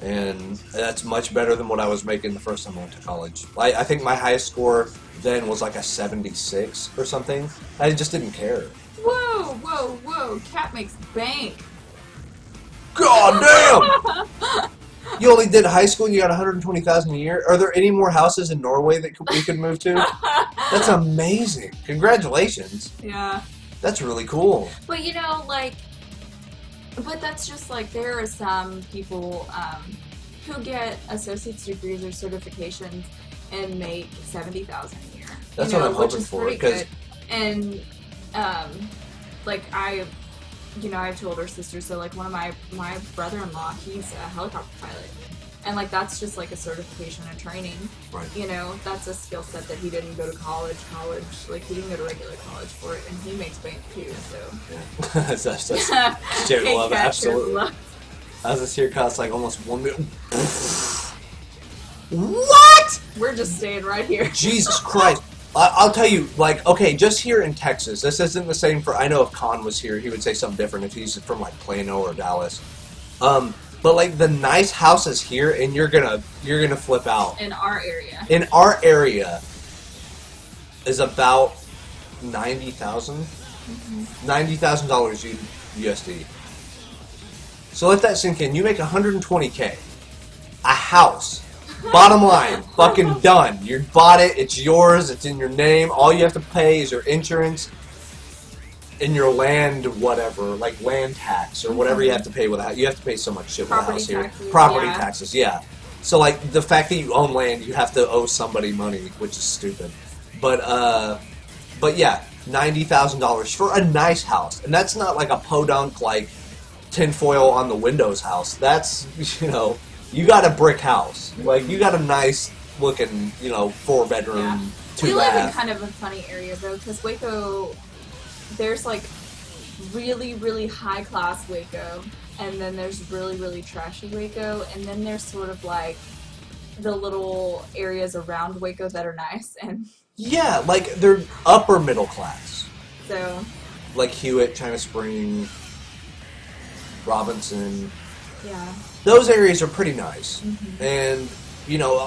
[SPEAKER 1] And that's much better than what I was making the first time I went to college. I think my highest score then was like a 76 or something. I just didn't care.
[SPEAKER 2] Whoa, whoa, whoa! Cat makes bank.
[SPEAKER 1] God damn! You only did high school and you got 120,000 a year? Are there any more houses in Norway that we could move to? That's amazing. Congratulations.
[SPEAKER 2] Yeah.
[SPEAKER 1] That's really cool.
[SPEAKER 2] But you know, like, but that's just like, there are some people who get associate's degrees or certifications and make 70,000 a year.
[SPEAKER 1] That's
[SPEAKER 2] you know,
[SPEAKER 1] what I'm
[SPEAKER 2] which
[SPEAKER 1] hoping
[SPEAKER 2] is
[SPEAKER 1] for,
[SPEAKER 2] pretty
[SPEAKER 1] 'cause-
[SPEAKER 2] good. And like, I have two older sisters, so like one of my brother-in-law, he's a helicopter pilot. And like, that's just like a certification and training.
[SPEAKER 1] Right.
[SPEAKER 2] You know, that's a skill set that he didn't go to college. Like, he didn't go to regular college for it, and he makes bank too, so.
[SPEAKER 1] Yeah. that's Jared
[SPEAKER 2] Hey,
[SPEAKER 1] love,
[SPEAKER 2] Cat,
[SPEAKER 1] absolutely.
[SPEAKER 2] love.
[SPEAKER 1] How's this here cost like almost 1 million? What?
[SPEAKER 2] We're just staying right here.
[SPEAKER 1] Jesus Christ. I'll tell you, like, okay, just here in Texas, this isn't the same for, I know if Con was here, he would say something different if he's from, like, Plano or Dallas. But, like, the nice houses here, and you're gonna flip out.
[SPEAKER 2] In our area.
[SPEAKER 1] In our area is about $90,000. $90,000 USD. So let that sink in. You make $120K. A house. Bottom line, fucking done. You bought it, it's yours, it's in your name. All you have to pay is your insurance and your land, whatever, like land tax or whatever you have to pay with a house. You have to pay so much shit with a
[SPEAKER 2] Property
[SPEAKER 1] house here.
[SPEAKER 2] taxes,
[SPEAKER 1] Property
[SPEAKER 2] yeah.
[SPEAKER 1] taxes, yeah. So like the fact that you own land, you have to owe somebody money, which is stupid. But yeah, $90,000 for a nice house, and that's not like a podunk like tinfoil on the windows house. That's, you know. You got a brick house. Like, you got a nice looking, 4-bedroom,
[SPEAKER 2] Yeah.
[SPEAKER 1] 2-bath.
[SPEAKER 2] We live in kind of a funny area, though, because Waco, there's like really, really high class Waco, and then there's really, really trashy Waco, and then there's sort of like the little areas around Waco that are nice, and
[SPEAKER 1] Yeah, like, they're upper middle class.
[SPEAKER 2] so,
[SPEAKER 1] Like Hewitt, China Spring, Robinson.
[SPEAKER 2] yeah.
[SPEAKER 1] Those areas are pretty nice.
[SPEAKER 2] Mm-hmm.
[SPEAKER 1] And,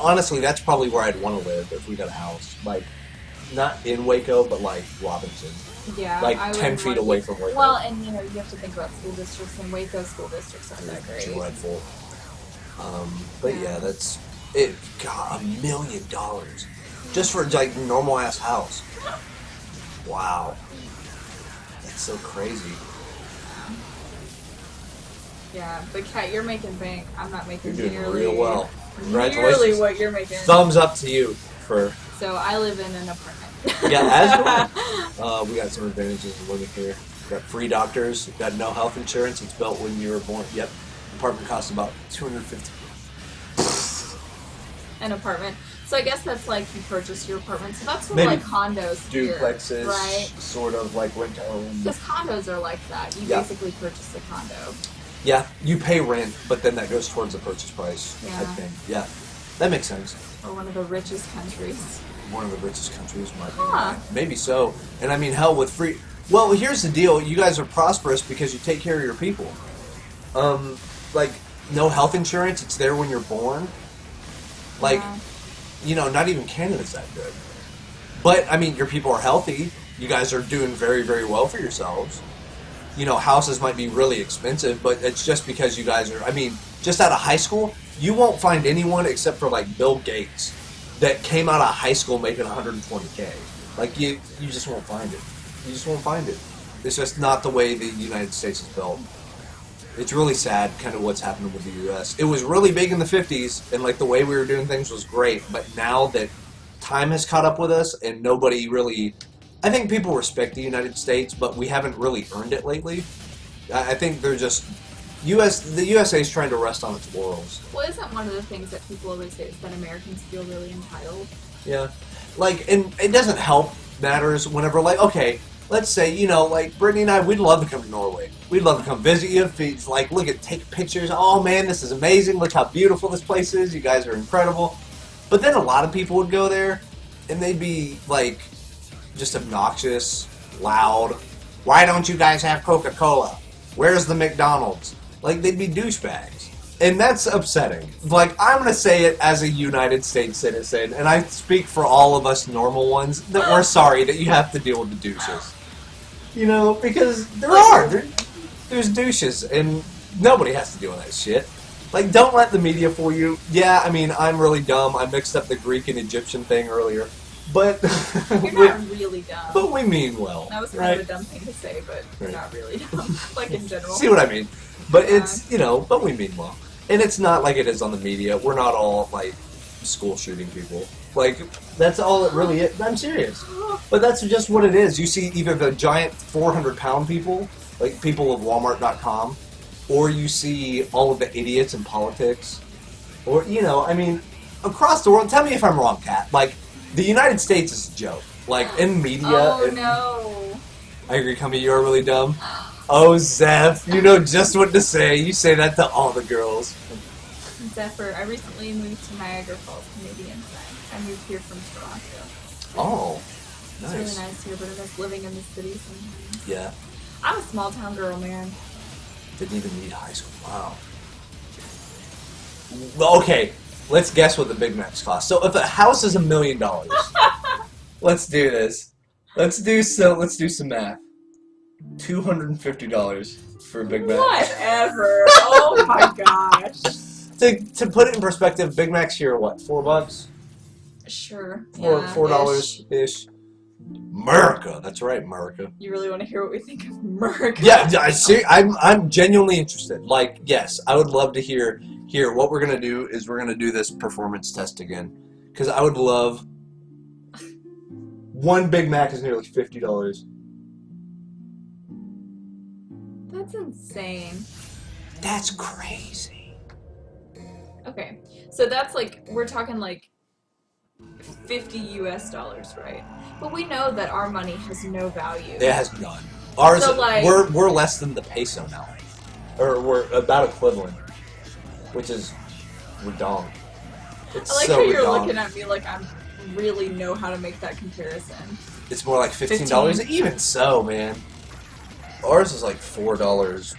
[SPEAKER 1] honestly, that's probably where I'd want to live if we got a house. Like, not in Waco, but like Robinson.
[SPEAKER 2] Yeah,
[SPEAKER 1] Like
[SPEAKER 2] I
[SPEAKER 1] 10
[SPEAKER 2] would
[SPEAKER 1] feet
[SPEAKER 2] want-
[SPEAKER 1] away from Waco.
[SPEAKER 2] Well, and you have to think about school districts, and Waco school districts aren't that great.
[SPEAKER 1] Dreadful. But yeah, that's it. God, $1 million just for like normal ass house. Wow, that's so crazy.
[SPEAKER 2] Yeah, but Kat, you're making bank. I'm not making
[SPEAKER 1] You're doing
[SPEAKER 2] nearly,
[SPEAKER 1] real well.
[SPEAKER 2] nearly
[SPEAKER 1] Congratulations.
[SPEAKER 2] what you're making.
[SPEAKER 1] Thumbs up to you for.
[SPEAKER 2] So I live in an apartment.
[SPEAKER 1] Yeah, as well. We got some advantages of living here. Got free doctors. Got no health insurance. It's built when you were born. Yep. Apartment costs about $250.
[SPEAKER 2] An apartment. So I guess that's like you purchase your apartment. So that's what
[SPEAKER 1] Maybe
[SPEAKER 2] like condos here,
[SPEAKER 1] Duplexes,
[SPEAKER 2] right?
[SPEAKER 1] sort of like rent to own.
[SPEAKER 2] Because condos are like that. You
[SPEAKER 1] Yeah.
[SPEAKER 2] basically purchase a condo.
[SPEAKER 1] Yeah, you pay rent, but then that goes towards the purchase price. I
[SPEAKER 2] Yeah.
[SPEAKER 1] think. Yeah, that makes sense.
[SPEAKER 2] Or one of the richest countries.
[SPEAKER 1] One of the richest countries might be.
[SPEAKER 2] Huh.
[SPEAKER 1] Maybe so. And I mean, hell, with free. Well, here's the deal. You guys are prosperous because you take care of your people. Like no health insurance. It's there when you're born. Like,
[SPEAKER 2] Yeah.
[SPEAKER 1] you know, not even Canada's that good. But I mean, your people are healthy. You guys are doing very, very well for yourselves. You know, houses might be really expensive, but it's just because you guys are. I mean, just out of high school, you won't find anyone except for like Bill Gates that came out of high school making 120K. Like you just won't find it. You just won't find it. It's just not the way the United States is built. It's really sad, kind of what's happening with the U.S. It was really big in the 50s, and like the way we were doing things was great. But now that time has caught up with us, and nobody really, I think people respect the United States, but we haven't really earned it lately. I think they're just the USA is trying to rest on its laurels.
[SPEAKER 2] Well, isn't one of the things that people always say is that Americans feel really entitled?
[SPEAKER 1] Yeah, like, and it doesn't help matters whenever, like, okay, let's say, you know, like, Brittany and I, we'd love to come to Norway. We'd love to come visit you. Like, look at, take pictures. Oh, man, this is amazing. Look how beautiful this place is. You guys are incredible. But then a lot of people would go there, and they'd be, like, just obnoxious, loud. Why don't you guys have Coca-Cola? Where's the McDonald's? Like, they'd be douchebags. And that's upsetting. Like, I'm going to say it as a United States citizen, and I speak for all of us normal ones, that we're sorry that you have to deal with the douches. You know, because there's douches, and nobody has to deal with that shit. Like, don't let the media fool you. Yeah, I mean, I'm really dumb. I mixed up the Greek and Egyptian thing earlier. But
[SPEAKER 2] You're not really dumb.
[SPEAKER 1] but we mean well.
[SPEAKER 2] That was kind
[SPEAKER 1] right?
[SPEAKER 2] of a dumb thing to say, but you're
[SPEAKER 1] Right.
[SPEAKER 2] not really dumb. Like in general.
[SPEAKER 1] See what I mean? But
[SPEAKER 2] Yeah.
[SPEAKER 1] it's, you know, but we mean well. And it's not like it is on the media. We're not all, like, school shooting people. Like, that's all it really is. I'm serious. But that's just what it is. You see either the giant 400-pound people, like people of Walmart.com, or you see all of the idiots in politics. Or, you know, I mean, across the world, tell me if I'm wrong, Kat. Like, the United States is a joke. Like, in media.
[SPEAKER 2] Oh,
[SPEAKER 1] and,
[SPEAKER 2] no.
[SPEAKER 1] I agree, Cummy, you're really dumb. Oh, Zeph, you know just what to say. You say that to all the girls.
[SPEAKER 2] Zephyr, I recently moved to Niagara Falls, Canadian side. I moved here from Toronto.
[SPEAKER 1] Oh,
[SPEAKER 2] It's
[SPEAKER 1] nice.
[SPEAKER 2] really nice here, but I miss living in the city sometimes.
[SPEAKER 1] Yeah,
[SPEAKER 2] I'm a small town girl, man.
[SPEAKER 1] didn't even need high school. Wow. Well, okay, let's guess what the Big Macs cost. So if a house is $1 million, let's do this. Let's do some math. $250 for a Big Mac.
[SPEAKER 2] Whatever. Oh my gosh.
[SPEAKER 1] To put it in perspective, Big Macs here are what, $4?
[SPEAKER 2] Sure.
[SPEAKER 1] $4 ish. America. That's right, America.
[SPEAKER 2] You really want to hear what we think of America?
[SPEAKER 1] Yeah, I see. I'm genuinely interested. Like, yes, I would love to hear. Here, what we're gonna do is we're gonna do this performance test again, because I would love. One Big Mac is nearly $50.
[SPEAKER 2] That's insane.
[SPEAKER 1] That's crazy.
[SPEAKER 2] Okay, so that's like, we're talking like 50 US dollars, right? But we know that our money has no value.
[SPEAKER 1] It has none. Ours,
[SPEAKER 2] So, like-
[SPEAKER 1] we're less than the peso now, or we're about equivalent, which is redonk. It's
[SPEAKER 2] I like
[SPEAKER 1] so
[SPEAKER 2] how you're
[SPEAKER 1] redonk.
[SPEAKER 2] looking at me like I really know how to make that comparison.
[SPEAKER 1] It's more like $15. Even so, man. Ours is like $4.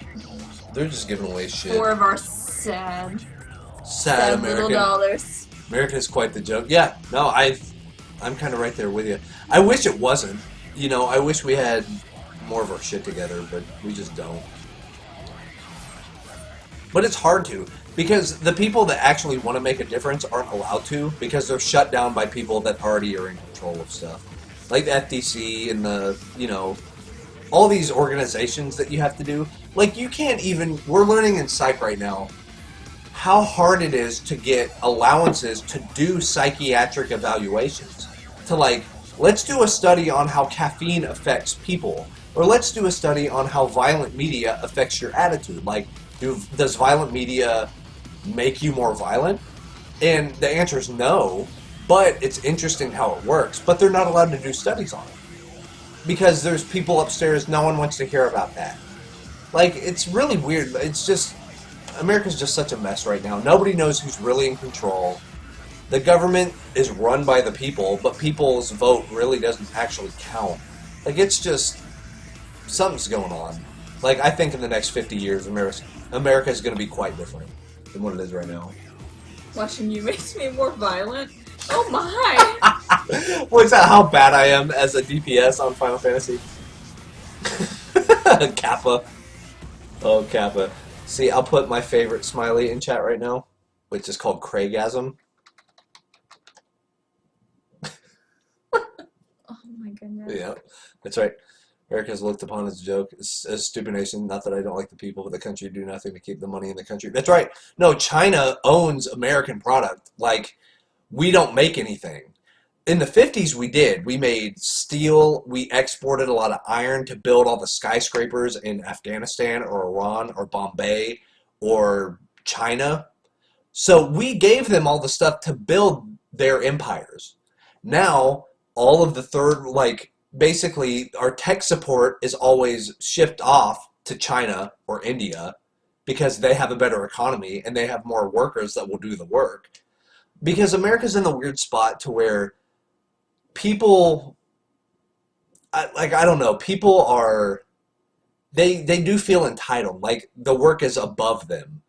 [SPEAKER 1] They're just giving away shit.
[SPEAKER 2] 4 of our sad
[SPEAKER 1] Sad
[SPEAKER 2] little
[SPEAKER 1] America.
[SPEAKER 2] dollars.
[SPEAKER 1] America is quite the joke. Yeah, no, I'm kind of right there with you. I wish it wasn't. You know, I wish we had more of our shit together, but we just don't. But it's hard to, because the people that actually want to make a difference aren't allowed to, because they're shut down by people that already are in control of stuff. Like the FTC and the, you know, all these organizations that you have to do. Like, you can't even, we're learning in psych right now how hard it is to get allowances to do psychiatric evaluations. To like, let's do a study on how caffeine affects people, or let's do a study on how violent media affects your attitude. Like, does violent media make you more violent? And the answer is no, but it's interesting how it works. But they're not allowed to do studies on it because there's people upstairs, no one wants to hear about that. Like, it's really weird. It's just, America's just such a mess right now. Nobody knows who's really in control. The government is run by the people, but people's vote really doesn't actually count. Like, it's just, something's going on. Like, I think in the next 50 years, America is going to be quite different than what it is right now.
[SPEAKER 2] Watching you makes me more violent. Oh my!
[SPEAKER 1] Well, is that how bad I am as a DPS on Final Fantasy? Kappa. Oh, Kappa. See, I'll put my favorite smiley in chat right now, which is called Craigasm.
[SPEAKER 2] Oh my goodness.
[SPEAKER 1] Yeah, that's right. America is looked upon as a joke, as a stupid nation. Not that I don't like the people, but the country do nothing to keep the money in the country. That's right. No, China owns American product. Like, we don't make anything. In the 50s, we did. We made steel. We exported a lot of iron to build all the skyscrapers in Afghanistan or Iran or Bombay or China. So we gave them all the stuff to build their empires. Now, all of the third, like, basically, our tech support is always shipped off to China or India because they have a better economy and they have more workers that will do the work. Because America's in the weird spot to where people, I don't know, people are, they do feel entitled, like the work is above them,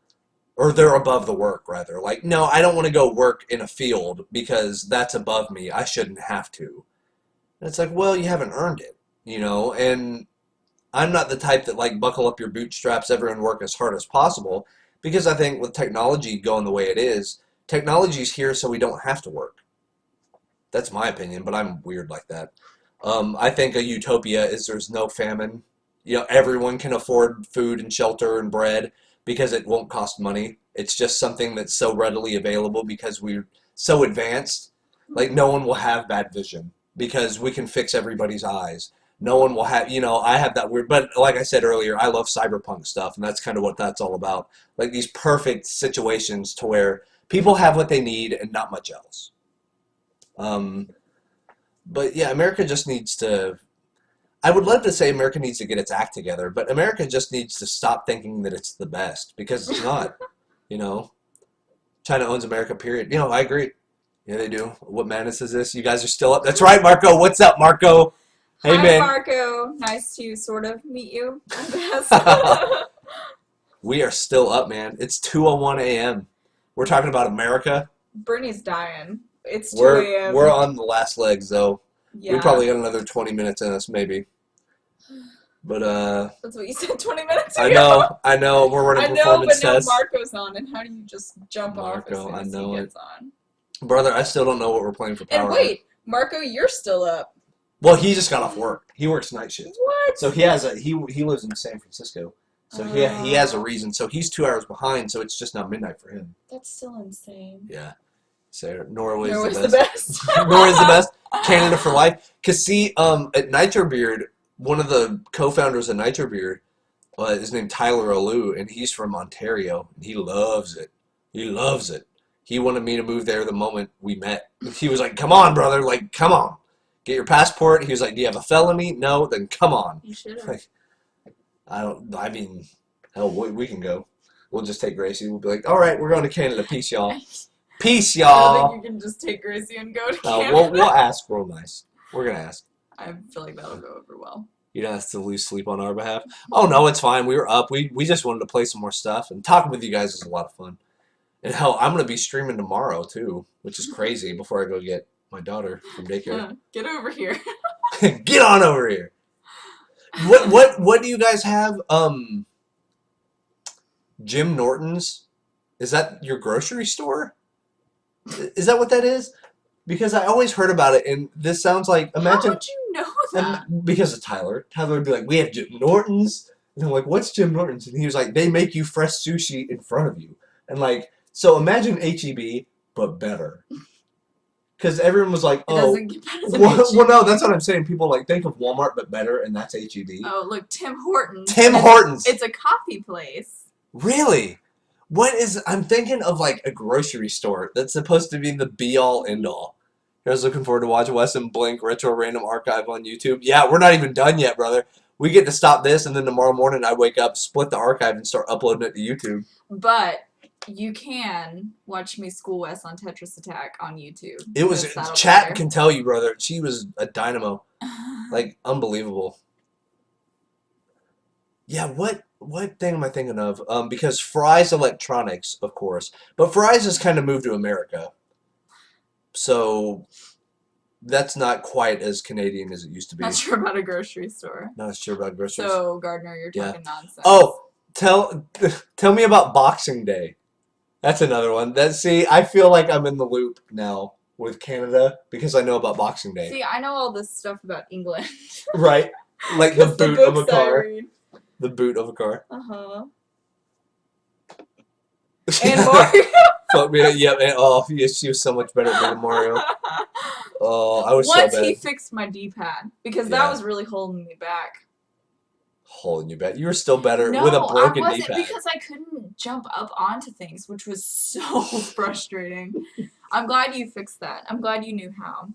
[SPEAKER 1] or they're above the work, rather. Like, no, I don't want to go work in a field because that's above me, I shouldn't have to. And it's like, well, you haven't earned it, you know, and I'm not the type that, like, buckle up your bootstraps, everyone work as hard as possible, because I think with technology going the way it is, technology's here so we don't have to work. That's my opinion, but I'm weird like that. I think a utopia is there's no famine. You know, everyone can afford food and shelter and bread because it won't cost money. It's just something that's so readily available because we're so advanced. Like, no one will have bad vision because we can fix everybody's eyes. No one will have, you know, I have that weird, but like I said earlier, I love cyberpunk stuff, and that's kind of what that's all about. Like, these perfect situations to where people have what they need and not much else. But yeah, America just needs to, I would love to say America needs to get its act together, but America just needs to stop thinking that it's the best, because it's not, you know. China owns America, period. You know, I agree. Yeah, they do. What madness is this? You guys are still up. That's right, Marco. What's up, Marco? Hey,
[SPEAKER 2] Hi,
[SPEAKER 1] man.
[SPEAKER 2] Marco. Nice to sort of meet you, I guess.
[SPEAKER 1] We are still up, man. It's 2:01 a.m. We're talking about America.
[SPEAKER 2] Brittany's dying. It's 2 a.m.
[SPEAKER 1] We're on the last legs, though.
[SPEAKER 2] Yeah.
[SPEAKER 1] We probably got another 20 minutes in us, maybe. But,
[SPEAKER 2] That's what you said 20 minutes ago.
[SPEAKER 1] I know. We're running performance
[SPEAKER 2] but now
[SPEAKER 1] tests.
[SPEAKER 2] Marco's on, and how do you just jump off as
[SPEAKER 1] Marco,
[SPEAKER 2] soon
[SPEAKER 1] I
[SPEAKER 2] as
[SPEAKER 1] know
[SPEAKER 2] he
[SPEAKER 1] it.
[SPEAKER 2] gets on?
[SPEAKER 1] Brother, I still don't know what we're playing for power.
[SPEAKER 2] And wait, Marco, you're still up.
[SPEAKER 1] Well, he just got off work. He works night shift.
[SPEAKER 2] What?
[SPEAKER 1] So he has he lives in San Francisco. So he has a reason. So he's 2 hours behind, so it's just not midnight for him.
[SPEAKER 2] That's still insane.
[SPEAKER 1] Yeah. So Norway's
[SPEAKER 2] Norway's
[SPEAKER 1] the best. Norway's the best. Canada for life. Cause see, at Nitro Beard, one of the co-founders of Nitro Beard is named Tyler Alou, and he's from Ontario. And he loves it. He loves it. He wanted me to move there the moment we met. He was like, "Come on, brother! Like, come on, get your passport." He was like, "Do you have a felony? No, then come on."
[SPEAKER 2] You should have.
[SPEAKER 1] Like, I mean, hell, we can go. We'll just take Gracie. We'll be like, "All right, we're going to Canada. Peace, y'all." Peace,
[SPEAKER 2] I
[SPEAKER 1] y'all.
[SPEAKER 2] think you can just take Gracie and go to
[SPEAKER 1] No,
[SPEAKER 2] Canada.
[SPEAKER 1] we'll ask real nice. We're gonna ask.
[SPEAKER 2] I feel like that'll go over well.
[SPEAKER 1] You don't have to lose sleep on our behalf. Oh no, it's fine. We were up. We just wanted to play some more stuff, and talking with you guys is a lot of fun. And hell, I'm gonna be streaming tomorrow too, which is crazy. Before I go get my daughter from daycare.
[SPEAKER 2] Get over here.
[SPEAKER 1] Get on over here. What do you guys have? Jim Norton's? Is that your grocery store? Is that what that is? Because I always heard about it, and this sounds like, imagine.
[SPEAKER 2] How would you know that?
[SPEAKER 1] And because of Tyler. Tyler would be like, we have Jim Norton's. And I'm like, what's Jim Norton's? And he was like, they make you fresh sushi in front of you. And like, so imagine HEB, but better. Because everyone was like,
[SPEAKER 2] It
[SPEAKER 1] oh,
[SPEAKER 2] doesn't get better than
[SPEAKER 1] well,
[SPEAKER 2] HEB.
[SPEAKER 1] no, that's what I'm saying. People like think of Walmart, but better, and that's HEB.
[SPEAKER 2] Oh, look, Tim Hortons.
[SPEAKER 1] Tim
[SPEAKER 2] And
[SPEAKER 1] Hortons.
[SPEAKER 2] It's a coffee place.
[SPEAKER 1] Really? What is? I'm thinking of like a grocery store that's supposed to be the be all end all. I was looking forward to watching Wes and Blink Retro Random Archive on YouTube. Yeah, we're not even done yet, brother. We get to stop this, and then tomorrow morning I wake up, split the archive, and start uploading it to YouTube.
[SPEAKER 2] But you can watch me school Wes on Tetris Attack on YouTube.
[SPEAKER 1] It was
[SPEAKER 2] Because that'll be
[SPEAKER 1] chat
[SPEAKER 2] there.
[SPEAKER 1] can tell you, brother. She was a dynamo, like unbelievable. Yeah, what thing am I thinking of? Because Fry's Electronics, of course, but Fry's has kind of moved to America, so that's not quite as Canadian as it used to be.
[SPEAKER 2] Not sure about a grocery store.
[SPEAKER 1] Not sure about groceries.
[SPEAKER 2] So, Gardner, you're
[SPEAKER 1] Yeah.
[SPEAKER 2] talking nonsense.
[SPEAKER 1] Oh, tell me about Boxing Day. That's another one. See, I feel like I'm in the loop now with Canada because I know about Boxing Day.
[SPEAKER 2] See, I know all this stuff about England.
[SPEAKER 1] Right? Like the
[SPEAKER 2] 'Cause
[SPEAKER 1] boot of a
[SPEAKER 2] books I
[SPEAKER 1] car.
[SPEAKER 2] read.
[SPEAKER 1] The boot of a car.
[SPEAKER 2] Uh-huh. And Mario.
[SPEAKER 1] Fuck me. Yeah, man. Oh, yes, she was so much better than Mario. Oh, I was
[SPEAKER 2] Once
[SPEAKER 1] so bad.
[SPEAKER 2] he fixed my D-pad, because
[SPEAKER 1] Yeah.
[SPEAKER 2] that was really holding me back.
[SPEAKER 1] Holding you back. You were still better
[SPEAKER 2] No,
[SPEAKER 1] with a broken
[SPEAKER 2] I wasn't
[SPEAKER 1] D-pad.
[SPEAKER 2] because I couldn't jump up onto things, which was so frustrating. I'm glad you fixed that. I'm glad you knew how.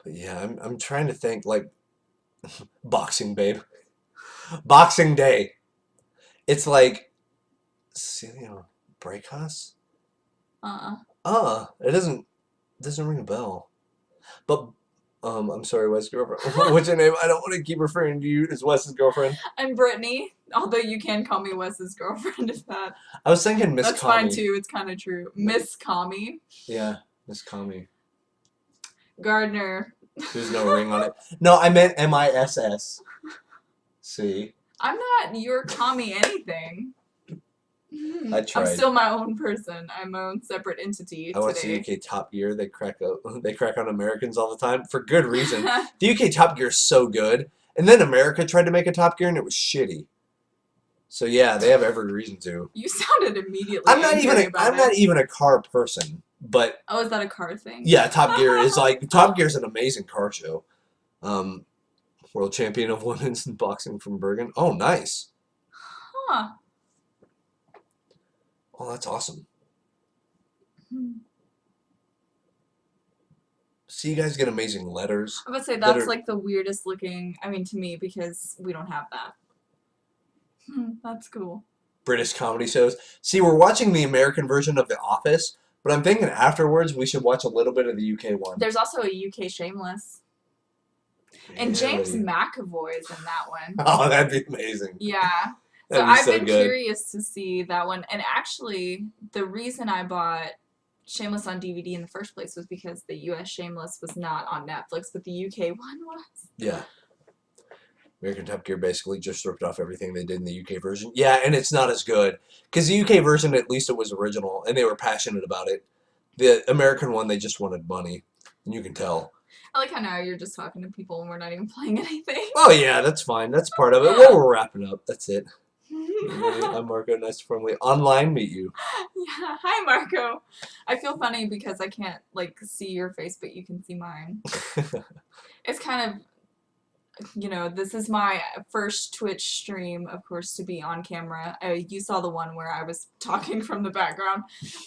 [SPEAKER 1] But yeah, I'm trying to think like Boxing Babe. Boxing Day. It's like Break Us? It doesn't ring a bell. But I'm sorry, Wes' girlfriend. What's your name? I don't want to keep referring to you as Wes's girlfriend.
[SPEAKER 2] I'm Brittany, although you can call me Wes's girlfriend if that.
[SPEAKER 1] I was thinking Miss
[SPEAKER 2] That's
[SPEAKER 1] Kami.
[SPEAKER 2] fine too. It's kind of true. Miss Kami.
[SPEAKER 1] Yeah, Miss Kami.
[SPEAKER 2] Gardner.
[SPEAKER 1] There's no ring on it. No, I meant MISS. See?
[SPEAKER 2] I'm not your Kami anything.
[SPEAKER 1] I tried.
[SPEAKER 2] I'm still my own person. I'm my own separate entity
[SPEAKER 1] I watch the
[SPEAKER 2] today.
[SPEAKER 1] UK Top Gear. They crack on Americans all the time for good reason. The UK Top Gear is so good, and then America tried to make a Top Gear and it was shitty. So yeah, they have every reason to.
[SPEAKER 2] You sounded immediately
[SPEAKER 1] I'm not
[SPEAKER 2] angry about
[SPEAKER 1] not
[SPEAKER 2] it.
[SPEAKER 1] even a car person, but
[SPEAKER 2] Oh, is that a car thing?
[SPEAKER 1] yeah, Top Gear is like Top Gear is an amazing car show. World champion of women's boxing from Bergen. Oh, nice.
[SPEAKER 2] Huh.
[SPEAKER 1] Oh, that's awesome. See, you guys get amazing letters.
[SPEAKER 2] I would say
[SPEAKER 1] that
[SPEAKER 2] that's
[SPEAKER 1] are-
[SPEAKER 2] like the weirdest looking, I mean to me, because we don't have that. That's cool.
[SPEAKER 1] British comedy shows. See, we're watching the American version of The Office, but I'm thinking afterwards we should watch a little bit of the UK one.
[SPEAKER 2] There's also a UK Shameless. And James
[SPEAKER 1] Really?
[SPEAKER 2] McAvoy is in that one.
[SPEAKER 1] Oh, that'd be amazing.
[SPEAKER 2] Yeah. So
[SPEAKER 1] That'd be
[SPEAKER 2] I've
[SPEAKER 1] so
[SPEAKER 2] been
[SPEAKER 1] good.
[SPEAKER 2] curious to see that one. And actually, the reason I bought Shameless on DVD in the first place was because the US Shameless was not on Netflix, but the UK one was.
[SPEAKER 1] Yeah. American Top Gear basically just ripped off everything they did in the UK version. Yeah, and it's not as good. Because the UK version, at least it was original, and they were passionate about it. The American one, they just wanted money. And you can tell.
[SPEAKER 2] I like how now you're just talking to people and we're not even playing anything.
[SPEAKER 1] Oh, yeah, that's fine. That's part of it. Well, we're wrapping up. That's it. I'm Marco. Nice to formally online meet you.
[SPEAKER 2] Yeah, hi Marco. I feel funny because I can't like see your face, but you can see mine. It's kind of, you know, this is my first Twitch stream, of course, to be on camera. You saw the one where I was talking from the background,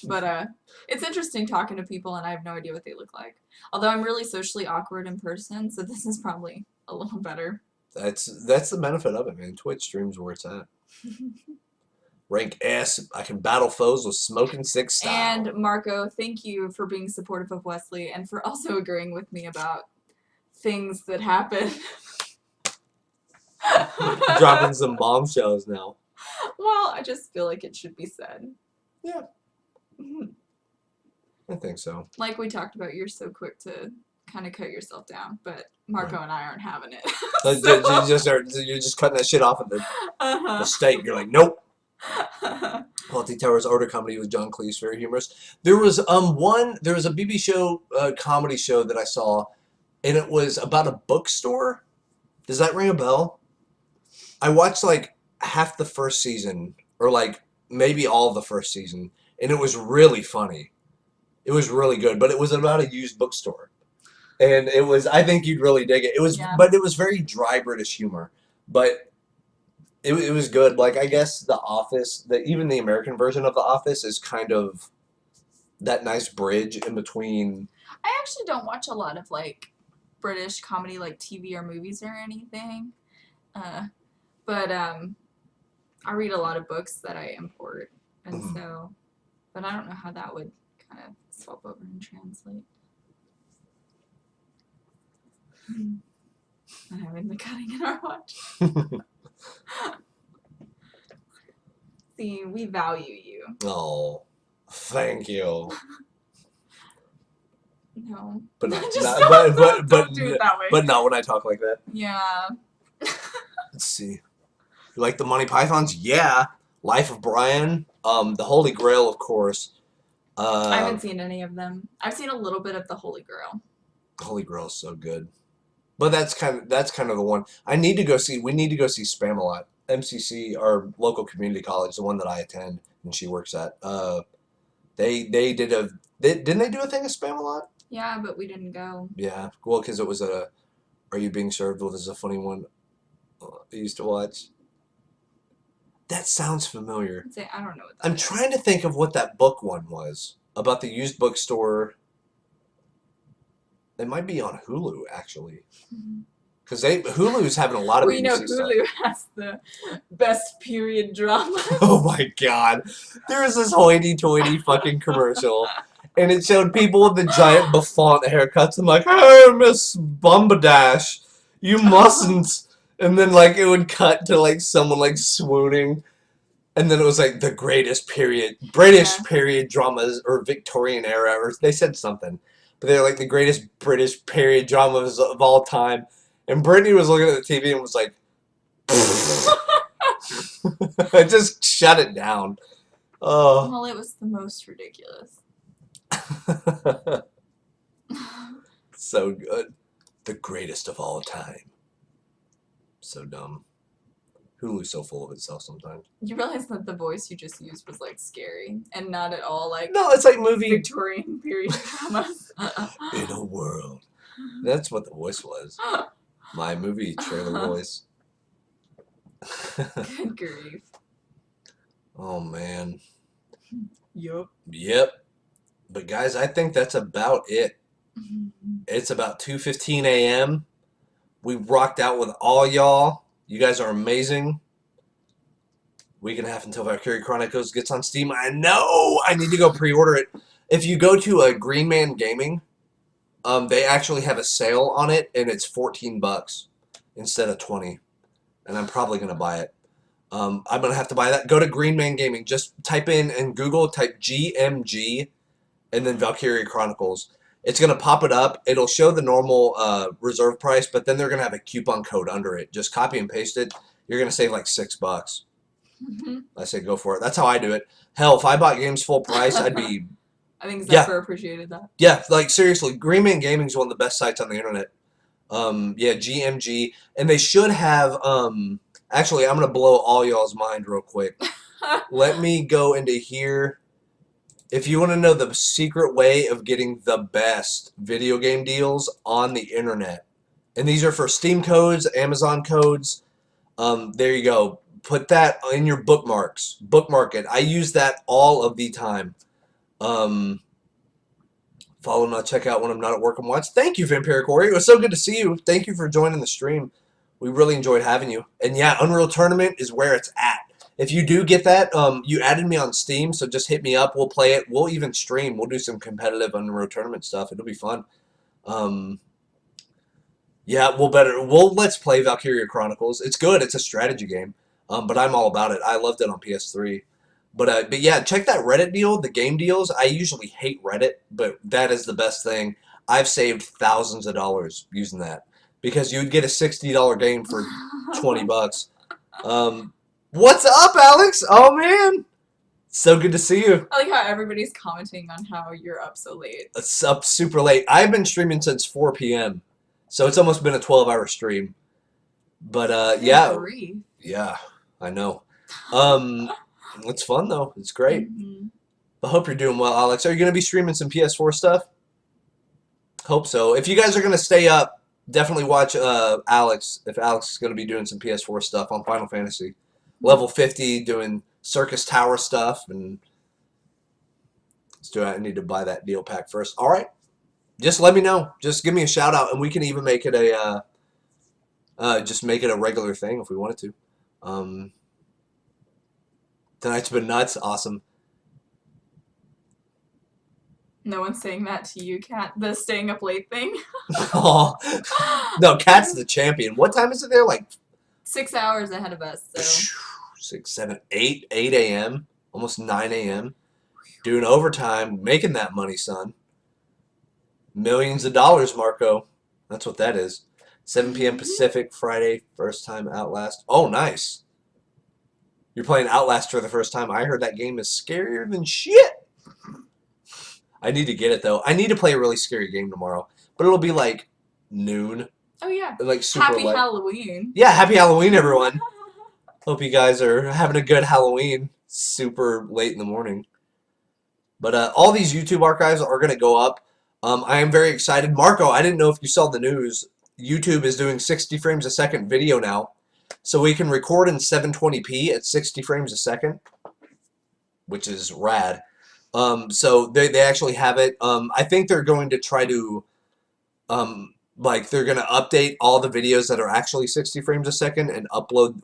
[SPEAKER 2] but it's interesting talking to people, and I have no idea what they look like. Although I'm really socially awkward in person, so this is probably a little better.
[SPEAKER 1] That's the benefit of it, man. Twitch streams where it's at. Rank S. I can battle foes with smoking six style.
[SPEAKER 2] And Marco, thank you for being supportive of Wesley and for also agreeing with me about things that happen.
[SPEAKER 1] Dropping some bombshells now.
[SPEAKER 2] Well, I just feel like it should be said.
[SPEAKER 1] Yeah. I think so.
[SPEAKER 2] Like we talked about, you're so quick to kind of cut yourself down, but Marco and I aren't having it.
[SPEAKER 1] You're just cutting that shit off at the
[SPEAKER 2] Uh-huh.
[SPEAKER 1] steak. You're like, nope. Faulty Towers Order Comedy with John Cleese, very humorous. There was a BB show, comedy show that I saw, and it was about a bookstore. Does that ring a bell? I watched like half the first season, or like maybe all of the first season, and it was really funny. It was really good, but it was about a used bookstore, and it was. I think you'd really dig it. It was,
[SPEAKER 2] Yeah.
[SPEAKER 1] but it was very dry British humor, but it was good. Like I guess The Office, even the American version of The Office is kind of that nice bridge in between.
[SPEAKER 2] I actually don't watch a lot of like British comedy, like TV or movies or anything. But I read a lot of books that I import, and
[SPEAKER 1] Mhm.
[SPEAKER 2] so, but I don't know how that would kind of swap over and translate. I'm having the cutting in our watch. See, we value you.
[SPEAKER 1] Oh, thank you.
[SPEAKER 2] No.
[SPEAKER 1] But not,
[SPEAKER 2] Just
[SPEAKER 1] not-
[SPEAKER 2] don't do it that way.
[SPEAKER 1] but not when I talk like that.
[SPEAKER 2] Yeah.
[SPEAKER 1] Let's see. You like the Monty Pythons? Yeah. Life of Brian. The Holy Grail, of course.
[SPEAKER 2] I haven't seen any of them. I've seen a little bit of the Holy Grail.
[SPEAKER 1] Holy Grail is so good. But that's kind of the one I need to go see. We need to go see Spamalot. MCC, our local community college, the one that I attend and she works at. They didn't they do a thing at Spamalot?
[SPEAKER 2] Yeah, but we didn't go.
[SPEAKER 1] Yeah. Well, because it was a Are You Being Served With is a funny one. I used to watch. That sounds familiar.
[SPEAKER 2] I don't know what that
[SPEAKER 1] I'm
[SPEAKER 2] is.
[SPEAKER 1] trying to think of what that book one was about the used bookstore. It might be on Hulu actually, because Hulu's having a lot of
[SPEAKER 2] Well, you know,
[SPEAKER 1] BBC stuff.
[SPEAKER 2] Hulu has the best period drama.
[SPEAKER 1] Oh my god, there was this hoity-toity fucking commercial, and it showed people with the giant bouffant haircuts. I'm like, hey, Miss Bumbadash, you mustn't. And then like it would cut to like someone like swooning. And then it was like the greatest British period dramas, or Victorian era, or they said something. But they're like the greatest British period dramas of all time. And Brittany was looking at the TV and was like, I just shut it down. Oh.
[SPEAKER 2] Well, it was the most ridiculous.
[SPEAKER 1] So good. The greatest of all time. So dumb. Hulu's so full of itself sometimes.
[SPEAKER 2] You realize that the voice you just used was like scary and not at all like
[SPEAKER 1] No, it's like movie.
[SPEAKER 2] Victorian period dramas.
[SPEAKER 1] In a world. That's what the voice was. My movie trailer voice.
[SPEAKER 2] Good grief.
[SPEAKER 1] Oh man.
[SPEAKER 2] Yup.
[SPEAKER 1] Yep. But guys, I think that's about it. It's about 2:15 a.m. We rocked out with all y'all. You guys are amazing. Week and a half until Valkyrie Chronicles gets on Steam. I know! I need to go pre-order it. If you go to Green Man Gaming, they actually have a sale on it, and it's $14 instead of $20. And I'm probably going to buy it. I'm going to have to buy that. Go to Green Man Gaming. Just type in Google, type GMG, and then Valkyrie Chronicles. It's going to pop it up. It'll show the normal reserve price, but then they're going to have a coupon code under it. Just copy and paste it. You're going to save like $6. I say go for it. That's how I do it. Hell, if I bought games full price, I'd be...
[SPEAKER 2] I think Zephyr appreciated that.
[SPEAKER 1] Yeah, like seriously, Green Man Gaming is one of the best sites on the internet. Yeah, GMG. And they should have... Actually, I'm going to blow all y'all's mind real quick. Let me go into here. If you want to know the secret way of getting the best video game deals on the internet, and these are for Steam codes, Amazon codes, there you go. Put that in your bookmarks. Bookmark it. I use that all of the time. Follow and check out when I'm not at work and watch. Thank you, Vampiric Warrior. It was so good to see you. Thank you for joining the stream. We really enjoyed having you. And yeah, Unreal Tournament is where it's at. If you do get that, you added me on Steam, so just hit me up. We'll play it. We'll even stream. We'll do some competitive Unreal Tournament stuff. It'll be fun. Yeah, we'll let's play Valkyria Chronicles. It's good. It's a strategy game. But I'm all about it. I loved it on PS3. But yeah, check that Reddit deal, the game deals. I usually hate Reddit, but that is the best thing. I've saved thousands of dollars using that because you'd get a $60 game for $20. What's up, Alex? Oh, man. So good to see you.
[SPEAKER 2] I like how everybody's commenting on how you're up so late.
[SPEAKER 1] It's up super late. I've been streaming since 4 p.m., so it's almost been a 12-hour stream. But,
[SPEAKER 2] Good
[SPEAKER 1] yeah.
[SPEAKER 2] grief.
[SPEAKER 1] Yeah, I know. It's fun, though. It's great.
[SPEAKER 2] Mhm.
[SPEAKER 1] I hope you're doing well, Alex. Are you going to be streaming some PS4 stuff? Hope so. If you guys are going to stay up, definitely watch Alex, if Alex is going to be doing some PS4 stuff on Final Fantasy. Level 50, doing Circus Tower stuff, and let's do it. I need to buy that deal pack first. All right. Just let me know. Just give me a shout out, and we can even make it a just make it a regular thing if we wanted to. Tonight's been nuts. Awesome.
[SPEAKER 2] No one's saying that to you, Kat. The staying up late thing.
[SPEAKER 1] Oh, no, Cat's the champion. What time is it there? Like
[SPEAKER 2] 6 hours ahead of us, so
[SPEAKER 1] 6, 7, 8 a.m., almost 9 a.m. Doing overtime, making that money, son. Millions of dollars, Marco. That's what that is. 7 p.m. Pacific, Friday, first time Outlast. Oh, nice. You're playing Outlast for the first time. I heard that game is scarier than shit. I need to get it, though. I need to play a really scary game tomorrow. But it'll be like noon.
[SPEAKER 2] oh yeah.
[SPEAKER 1] Like super
[SPEAKER 2] Happy
[SPEAKER 1] late.
[SPEAKER 2] Halloween.
[SPEAKER 1] Yeah, happy Halloween, everyone. Hope you guys are having a good Halloween. Super late in the morning. But all these YouTube archives are going to go up. I am very excited. Marco, I didn't know if you saw the news. YouTube is doing 60 frames a second video now. So we can record in 720p at 60 frames a second, which is rad. So they actually have it. I think they're going to try to, like they're going to update all the videos that are actually 60 frames a second and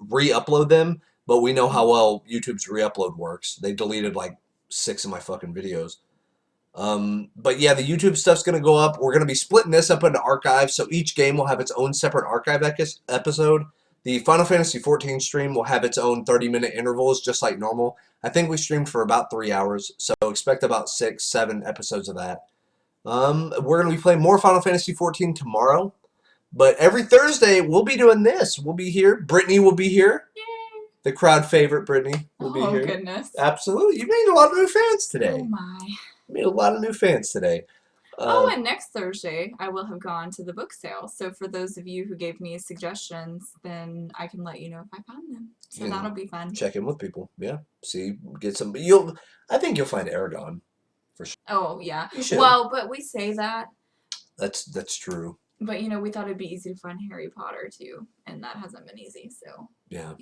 [SPEAKER 1] re-upload them. But we know how well YouTube's re-upload works. They deleted like 6 of my fucking videos. But yeah, the YouTube stuff's going to go up. We're going to be splitting this up into archives. So each game will have its own separate archive episode. The Final Fantasy 14 stream will have its own 30-minute intervals, just like normal. I think we streamed for about 3 hours, so expect about 6, 7 episodes of that. We're going to be playing more Final Fantasy 14 tomorrow, but every Thursday we'll be doing this. We'll be here. Brittany will be here.
[SPEAKER 2] Yay.
[SPEAKER 1] The crowd favorite Brittany will be
[SPEAKER 2] Oh
[SPEAKER 1] here.
[SPEAKER 2] goodness.
[SPEAKER 1] Absolutely. You made a lot of new fans today.
[SPEAKER 2] Oh my.
[SPEAKER 1] You made a lot of new fans today.
[SPEAKER 2] And next Thursday I will have gone to the book sale. So for those of you who gave me suggestions, then I can let you know if I found them. So
[SPEAKER 1] Yeah.
[SPEAKER 2] that'll be fun.
[SPEAKER 1] Check in with people. Yeah. See, get some. I think you'll find Aragon.
[SPEAKER 2] Oh yeah.
[SPEAKER 1] You should.
[SPEAKER 2] Well, but we say that.
[SPEAKER 1] That's true.
[SPEAKER 2] But we thought it'd be easy to find Harry Potter too, and that hasn't been easy. So
[SPEAKER 1] Yeah.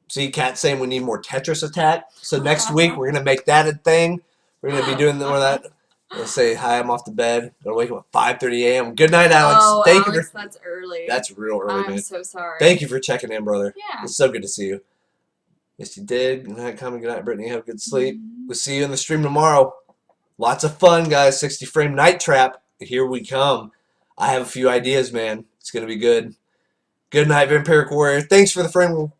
[SPEAKER 2] See,
[SPEAKER 1] Kat saying we need more Tetris Attack. So next week we're gonna make that a thing. We're gonna be doing more of that. We'll say hi. I'm off to bed. Gotta wake up at 5:30 a.m. Good night, Alex.
[SPEAKER 2] Oh,
[SPEAKER 1] Thank you
[SPEAKER 2] Alex,
[SPEAKER 1] for.
[SPEAKER 2] that's early.
[SPEAKER 1] That's real early,
[SPEAKER 2] I'm
[SPEAKER 1] man.
[SPEAKER 2] so sorry.
[SPEAKER 1] Thank you for checking in, brother.
[SPEAKER 2] Yeah.
[SPEAKER 1] It's so good to see you. Yes, you did. Good night, Good night, Brittany. Have a good sleep.
[SPEAKER 2] Mhm.
[SPEAKER 1] We'll see you in the stream tomorrow. Lots of fun, guys. 60 frame night trap. Here we come. I have a few ideas, man. It's gonna be good. Good night, Vampiric Warrior. Thanks for the friend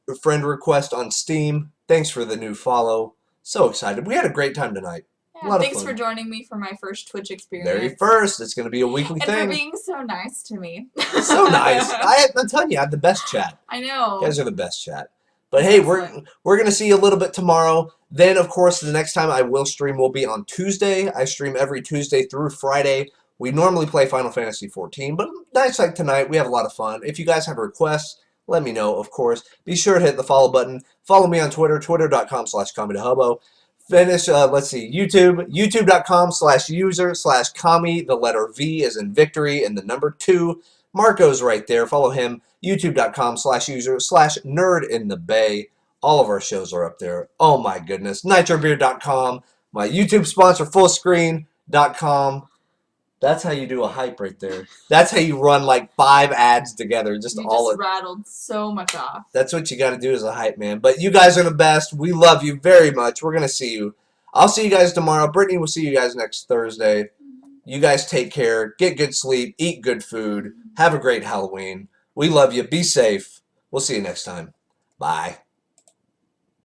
[SPEAKER 1] request on Steam. Thanks for the new follow. So excited. We had a great time tonight. A
[SPEAKER 2] Yeah,
[SPEAKER 1] lot of
[SPEAKER 2] thanks
[SPEAKER 1] fun.
[SPEAKER 2] for joining me for my first Twitch experience.
[SPEAKER 1] Very first. It's gonna be a weekly
[SPEAKER 2] and
[SPEAKER 1] thing.
[SPEAKER 2] for being so nice to me.
[SPEAKER 1] So nice. I'm telling you, I have the best chat.
[SPEAKER 2] I know.
[SPEAKER 1] You guys are the best chat. But hey,
[SPEAKER 2] Excellent.
[SPEAKER 1] we're gonna see you a little bit tomorrow. Then, of course, the next time I will stream will be on Tuesday. I stream every Tuesday through Friday. We normally play Final Fantasy 14, but nights like tonight, we have a lot of fun. If you guys have requests, let me know, of course. Be sure to hit the follow button. Follow me on Twitter, twitter.com/comedyhobo. Finish, let's see, youtube.com/user/commie, the letter V is in victory, and the number 2. Marco's right there. Follow him, youtube.com/user/nerd-in-the-bay. All of our shows are up there. Oh my goodness. NitroBeer.com. My YouTube sponsor, Fullscreen.com. That's how you do a hype right there. That's how you run like 5 ads together.
[SPEAKER 2] You
[SPEAKER 1] Just
[SPEAKER 2] just rattled so much off.
[SPEAKER 1] That's what you got to do as a hype man. But you guys are the best. We love you very much. We're going to see you. I'll see you guys tomorrow. Brittany will see you guys next Thursday. You guys take care. Get good sleep. Eat good food. Have a great Halloween. We love you. Be safe. We'll see you next time. Bye.